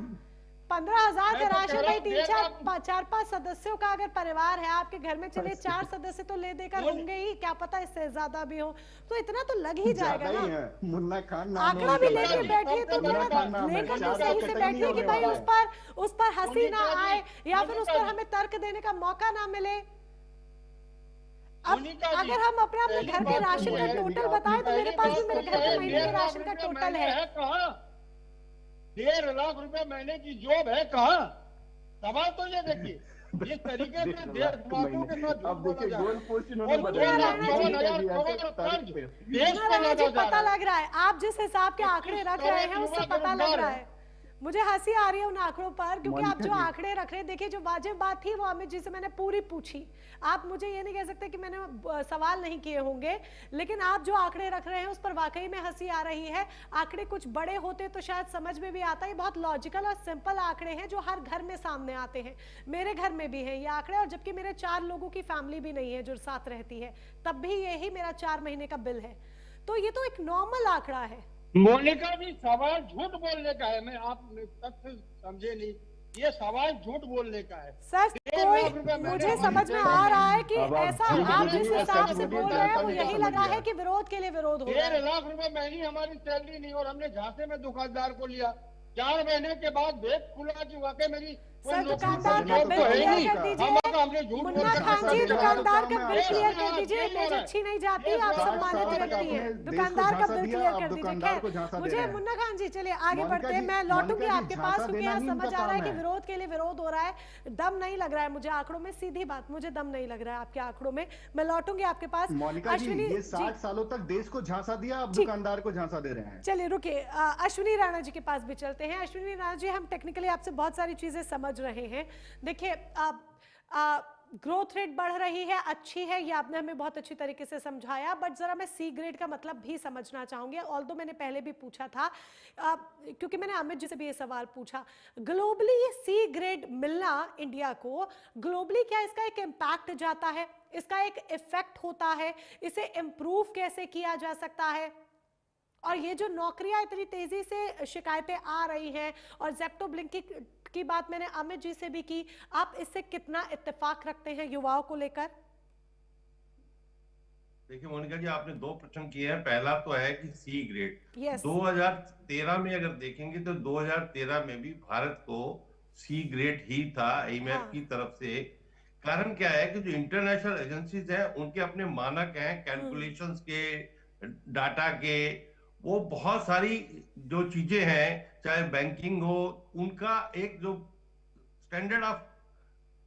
15,000 का राशन भाई 3-4-5 सदस्यों का अगर परिवार है आपके घर में, चलिए 4 सदस्य तो ले देकर होंगे ही, क्या पता इससे ज्यादा भी हो, तो इतना तो लग ही जाएगा ना। मुन्ना खान आंकड़ा भी लेके बैठिए तो लेकर तो सही से बैठिए कि भाई उस पर हंसी ना आए या फिर उस पर हमें तर्क देने का मौका ना मिले। अब अगर हम अपने घर के राशन का टोटल बताएं तो मेरे पास भी मेरे घर के महीने के राशन का टोटल है। 1.5 लाख रुपए महीने की जॉब है कहाँ? सवाल तो ये देखिए जिस तरीके से देशवासियों के साथ अब देखिए गोल पोस्ट इन्होंने पता लग रहा है आप जिस हिसाब के आंकड़े रख रहे हैं उससे पता लग रहा है। मुझे हंसी आ रही है उन आंकड़ों पर, क्योंकि आप जो आंकड़े रख रहे हैं, देखिए जो वाजिब बात थी वो अमित जी से मैंने पूरी पूछी। आप मुझे ये नहीं कह सकते कि मैंने सवाल नहीं किए होंगे, लेकिन आप जो आंकड़े रख रहे हैं उस पर वाकई में हंसी आ रही है। आंकड़े कुछ बड़े होते तो शायद समझ में भी आता है, बहुत लॉजिकल और सिंपल आंकड़े हैं जो हर घर में सामने आते हैं। मेरे घर में भी है ये आंकड़े, और जबकि मेरे 4 लोगों की फैमिली भी नहीं है जो साथ रहती है, तब भी यही मेरा 4 महीने का बिल है। तो ये तो एक नॉर्मल आंकड़ा है। मोनिका जी सवाल झूठ बोलने का है, मैं आप तथ्य समझे नहीं, ये सवाल झूठ बोलने का है। सर कोई मुझे समझ में आ रहा है कि ऐसा आप जिस हिसाब से बोल रहे हैं वो यही लगा है कि विरोध के लिए विरोध हो रहा है। 1.5 लाख रुपए महीने हमारी सैलरी नहीं, और हमने झांसे में दुकानदार को लिया। 4 महीने के बाद भेद खुला कि वाकई मेरी सर दुकानदार का बिल क्लियर कर दीजिए। मुन्ना खान जी दुकानदार का बिल क्लियर कर दीजिए, इमेज अच्छी नहीं जाती, आप सम्मानित व्यक्ति हैं। दुकानदार का बिल क्लियर कर दीजिए। मुझे मुन्ना खान जी चलिए आगे बढ़ते हैं, मैं लौटूंगी आपके पास, क्योंकि यहाँ समझ आ रहा है कि विरोध के लिए विरोध हो रहा है। दम नहीं लग रहा है मुझे आंकड़ों में, सीधी बात, मुझे दम नहीं लग रहा है आपके आंकड़ों में। मैं लौटूंगी आपके पास। अश्विनी, ये 60 सालों तक देश को झांसा दिया, अब दुकानदार को झांसा दे रहे हैं। चलिए रुकिए, अश्विनी राणा जी के पास भी चलते हैं। अश्विनी राणा जी, हम टेक्निकली आपसे बहुत सारी चीजें समझ रहे हैं। देखिए ग्रोथ रेट बढ़ रही है, अच्छी है, ये आपने हमें बहुत अच्छी तरीके से समझाया, बट जरा मैं सी ग्रेड का मतलब भी समझना चाहूंगी। ऑल्दो मैंने पहले भी पूछा था, क्योंकि मैंने अमित जी से भी ये सवाल पूछा, ग्लोबली ये सी ग्रेड मिलना इंडिया को, ग्लोबली क्या इसका एक इम्पैक्ट जाता है, इसका एक इफेक्ट होता है, इसे इम्प्रूव कैसे किया जा सकता है? और ये जो नौकरियां इतनी तेजी से शिकायतें आ रही हैं, और ज़ेप्टो ब्लिंकिंग की बात मैंने अमित जी से भी की, आप इससे कितना इत्तेफाक रखते हैं युवाओं को लेकर? देखिए मोनिका जी, आपने 2 प्रश्न किए हैं। पहला तो है कि सी ग्रेड, yes. 2013 में अगर देखेंगे तो 2013 में भी भारत को सी ग्रेड ही था IMF की तरफ से। कारण क्या है कि जो इंटरनेशनल एजेंसीज हैं उनके अपने मानक हैं, कैलकुलेशंस के, डाटा के, वो बहुत सारी जो चीजें हैं, चाहे बैंकिंग हो, उनका एक जो स्टैंडर्ड ऑफ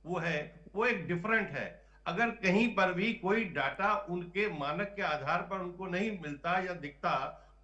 वो है वो एक डिफरेंट है। अगर कहीं पर भी कोई डाटा उनके मानक के आधार पर उनको नहीं मिलता या दिखता,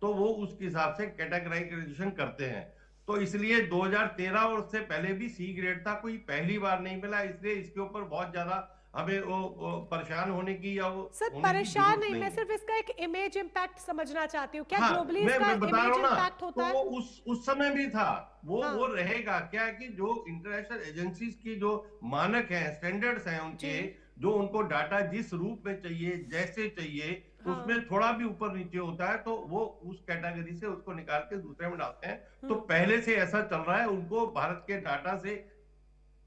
तो वो उसके हिसाब से कैटेगराइजेशन करते हैं। तो इसलिए 2013 और उससे पहले भी सी ग्रेड था, कोई पहली बार नहीं मिला, इसलिए इसके ऊपर बहुत ज्यादा हमें वो परेशान होने की या वो सर होने की परेशान जरूरत नहीं, मैं है। सिर्फ इसका एक इमेज इम्पैक्ट समझना चाहती हूँ। क्या हाँ, ग्लोबली मैं इसका बता रहा इमेज हूँ ना, इम्पैक्ट तो होता है? वो उस समय भी था, वो हाँ। वो रहेगा। क्या है कि जो इंटरनेशनल एजेंसीज की जो मानक हैं, स्टैंडर्ड्स हैं उनके, जी। जो उनको डाटा जिस रूप में चाहिए, जैसे चाहिए, हाँ। उसमें थोड़ा भी ऊपर नीचे होता है तो वो उस कैटेगरी से उसको निकाल के दूसरे में डालते हैं। तो पहले से ऐसा चल रहा है, उनको भारत के डाटा से,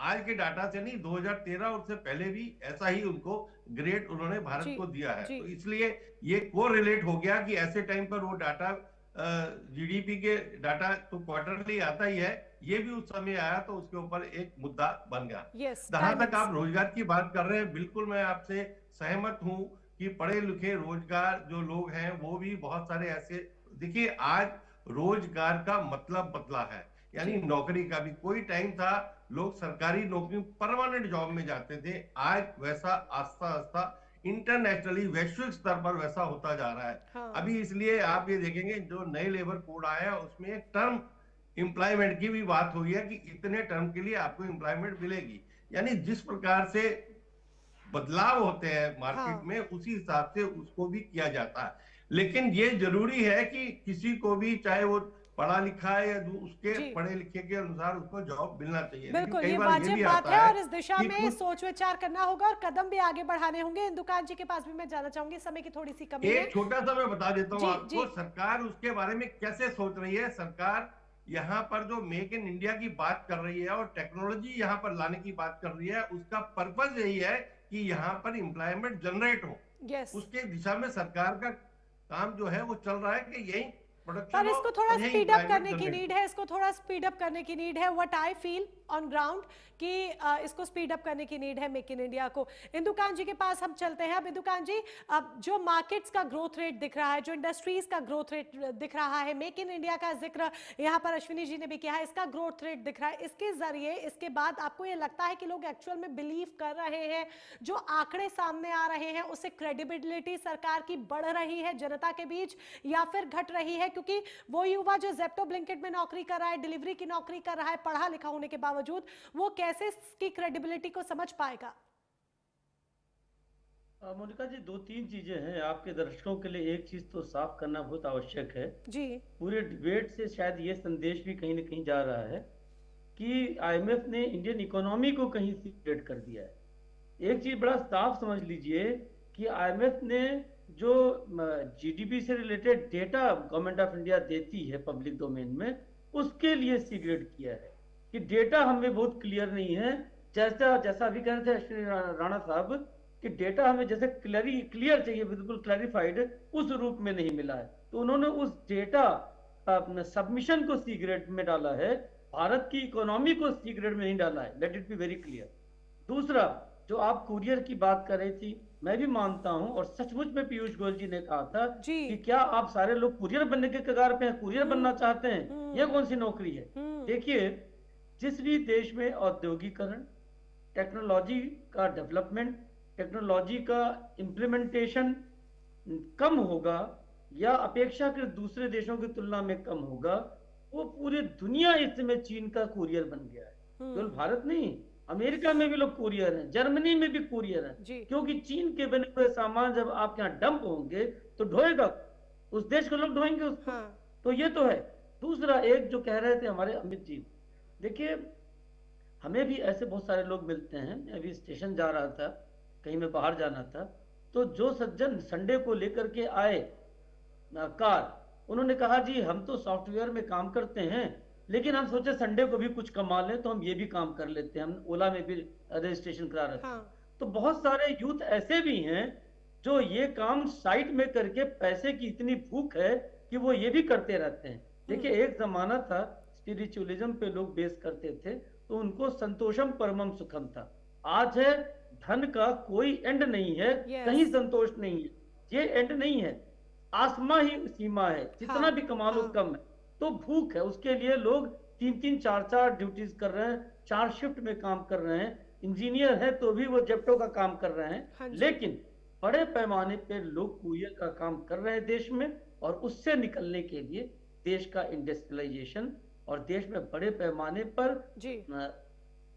आज के डाटा से नहीं, 2013 और उससे पहले भी ऐसा ही उनको ग्रेड उन्होंने भारत जी, को दिया है। जी। तो इसलिए ये को रिलेट हो गया कि ऐसे टाइम पर वो डाटा, जीडीपी के डाटा तो क्वार्टरली आता ही है, ये भी उस समय आया तो उसके ऊपर एक मुद्दा बन गया। यस, जहां तक डायमंड्स। आप रोजगार की बात कर रहे हैं, बिल्कुल मैं आपसे सहमत हूं कि पढ़े लिखे रोजगार जो लोग हैं वो भी बहुत सारे ऐसे, देखिए आज रोजगार का मतलब बदला है, यानी नौकरी का भी। कोई टाइम था लोग सरकारी नौकरी परमानेंट जॉब में जाते थे, आज वैसा आस्ता आस्ता इंटरनेशनली वैश्विक स्तर पर वैसा होता जा रहा है। हाँ। अभी इसलिए आप ये देखेंगे जो नए लेबर कोड आया है उसमें एक टर्म एम्प्लॉयमेंट की भी बात हुई है कि इतने टर्म के लिए आपको एम्प्लॉयमेंट मिलेगी, यानी जिस प्रकार से बदलाव होते हैं मार्केट हाँ। में उसी हिसाब से उसको भी किया जाता है। लेकिन ये जरूरी है कि किसी को भी, चाहे वो पढ़ा लिखा है या उसके जी। पढ़े लिखे के अनुसार उसको जॉब मिलना चाहिए। लेकिन बिल्कुल, कई ये बार ये वाजिब भी बात आता है है और इस दिशा कि में कुछ सोच विचार करना होगा और कदम भी आगे बढ़ाने होंगे। इंदुकान जी के पास भी मैं जाना चाहूंगी, समय की थोड़ी सी कमी है। एक छोटा सा मैं बता देता हूँ जी, आपको, जी। सरकार उसके बारे में कैसे सोच रही है। सरकार यहाँ पर जो मेक इन इंडिया की बात कर रही है और टेक्नोलॉजी यहाँ पर लाने की बात कर रही है, उसका पर्पज यही है कि यहाँ पर एम्प्लॉयमेंट जनरेट हो। यस। उसके दिशा में सरकार का काम जो है वो चल रहा है कि यही पर प्रोडक्शन हो इसको थोड़ा और यही स्पीड अप एम्प्लॉयमेंट करने की जनरेट नीड हो। है, इसको थोड़ा स्पीड अप करने की नीड है। What I feel on ground कि इसको स्पीड अप करने की नीड है मेक इन इंडिया को। इंदुकान जी के पास हम चलते हैं। अब इंदुकान जी, अब जो मार्केट्स का ग्रोथ रेट दिख रहा है, जो इंडस्ट्रीज का ग्रोथ रेट दिख रहा है, मेक इन इंडिया का जिक्र यहाँ पर अश्विनी जी ने भी किया है, इसका ग्रोथ रेट दिख रहा है, इसके जरिए इसके बाद आपको ये लगता है कि लोग एक्चुअल में बिलीव कर रहे हैं, जो आंकड़े सामने आ रहे हैं उससे क्रेडिबिलिटी सरकार की बढ़ रही है जनता के बीच या फिर घट रही है? क्योंकि वो युवा जो जेप्टो ब्लिंकिट में नौकरी कर रहा है, डिलीवरी की नौकरी कर रहा है, पढ़ा लिखा होने के बावजूद, वो कैसे इसकी क्रेडिबिलिटी को समझ पाएगा? मोनिका जी, दो तीन चीजें हैं आपके दर्शकों के लिए। एक चीज तो साफ करना बहुत आवश्यक है जी। पूरे डिबेट से, शायद ये संदेश भी कहीं ना कहीं जा रहा है कि आईएमएफ ने इंडियन इकोनॉमी को कहीं सीक्रेट कर दिया है। एक चीज बड़ा साफ समझ लीजिए कि आईएमएफ ने जो जीडीपी से related data government of India देती है पब्लिक डोमेन में, उसके लिए सीक्रेट किया है कि डेटा हमें बहुत क्लियर नहीं है। जैसा अभी कह रहे थे अश्विनी राणा साहब कि डेटा हमें जैसे क्लियर चाहिए, बिल्कुल क्लैरिफाइड, उस रूप में नहीं मिला है। तो उन्होंने उस डेटा सबमिशन को सीक्रेट में डाला है, भारत की इकोनॉमी को सीक्रेट में नहीं डाला है। Let it be very clear. दूसरा, जो आप कुरियर की बात कर रही थी, मैं भी मानता हूं और सचमुच में पीयूष गोयल जी ने कहा था कि क्या आप सारे लोग कुरियर बनने के कगार पे हैं, कुरियर बनना चाहते हैं? ये कौन सी नौकरी है? देखिए, जिस भी देश में औद्योगिकरण, टेक्नोलॉजी का डेवलपमेंट, टेक्नोलॉजी का इम्प्लीमेंटेशन कम होगा या अपेक्षाकृत दूसरे देशों की तुलना में कम होगा, वो पूरी दुनिया इस समय चीन का कुरियर बन गया है। केवल भारत नहीं, अमेरिका में भी लोग कुरियर हैं, जर्मनी में भी कुरियर हैं, क्योंकि चीन के बने हुए सामान जब आपके यहाँ डंप होंगे तो ढोएगा, उस देश के लोग ढोएंगे उसको। तो ये तो है। दूसरा, एक जो कह रहे थे हमारे अमित जी, देखिए हमें भी ऐसे बहुत सारे लोग मिलते हैं। मैं अभी स्टेशन जा रहा था, कहीं में बाहर जाना था, तो जो सज्जन संडे को लेकर के आए कार, उन्होंने कहा जी हम तो सॉफ्टवेयर में काम करते हैं, लेकिन हम सोचे संडे को भी कुछ कमा लें तो हम ये भी काम कर लेते हैं, हम ओला में भी रजिस्ट्रेशन करा रहे हैं। तो बहुत सारे यूथ ऐसे भी हैं जो ये काम साइट में करके पैसे की इतनी भूख है कि वो ये भी करते रहते हैं। देखिए, एक जमाना था स्पिरिचुअलिज्म पे लोग बेस करते थे, तो उनको संतोषम परमम सुखम था। आज है धन का कोई एंड नहीं है, कहीं संतोष नहीं है, ये एंड नहीं है, आसमां ही सीमा है, जितना भी कमा लो कम है। तो भूख है, उसके लिए लोग 3-3, 4-4 ड्यूटीज कर रहे हैं, 4 शिफ्ट में काम कर रहे हैं। इंजीनियर है तो भी वो जेप्टो का काम कर रहे हैं, लेकिन बड़े पैमाने पे लोग कुरियर का काम कर रहे हैं देश में, और उससे निकलने के लिए देश का इंडस्ट्रियलाइजेशन और देश में बड़े पैमाने पर जी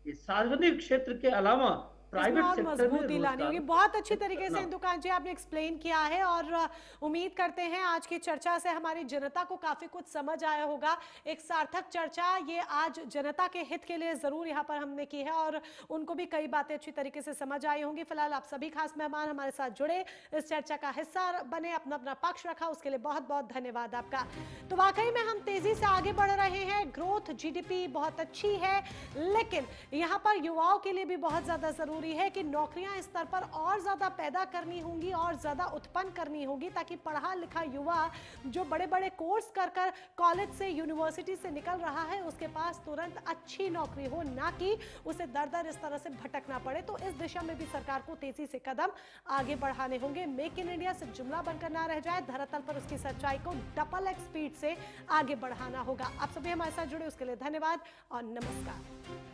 ये सार्वजनिक क्षेत्र के अलावा प्राइवेट और सेक्टर में मजबूती लानी होगी। रोजगार बहुत अच्छी तरीके से करना। इंदुकान जी आपने एक्सप्लेन किया है और उम्मीद करते हैं आज की चर्चा से हमारी जनता को काफी कुछ समझ आया होगा। एक सार्थक चर्चा ये आज जनता के हित के लिए जरूर यहाँ पर हमने की है और उनको भी कई बातें अच्छी तरीके से समझ आई होंगी। फिलहाल आप सभी खास मेहमान हमारे साथ जुड़े, इस चर्चा का हिस्सा बने, अपना अपना पक्ष रखा, उसके लिए बहुत बहुत धन्यवाद आपका। तो वाकई में हम तेजी से आगे बढ़ रहे हैं, ग्रोथ जीडीपी बहुत अच्छी है, लेकिन यहाँ पर युवाओं के लिए भी बहुत ज्यादा जरूरी है कि नौकरियां इस स्तर पर और ज्यादा पैदा करनी होंगी और ज्यादा उत्पन्न करनी होगी, ताकि पढ़ा लिखा युवा जो बड़े बड़े कोर्स कर कर कॉलेज से यूनिवर्सिटी से निकल रहा है उसके पास तुरंत अच्छी नौकरी हो, ना कि उसे दर दर इस तरह से भटकना पड़े। तो इस दिशा में भी सरकार को तेजी से कदम आगे बढ़ाने होंगे। मेक इन इंडिया सिर्फ जुमला बनकर ना रह जाए, धरातल पर उसकी सच्चाई को डबल एक्स स्पीड से आगे बढ़ाना होगा। आप सभी हमारे साथ जुड़े उसके लिए धन्यवाद और नमस्कार।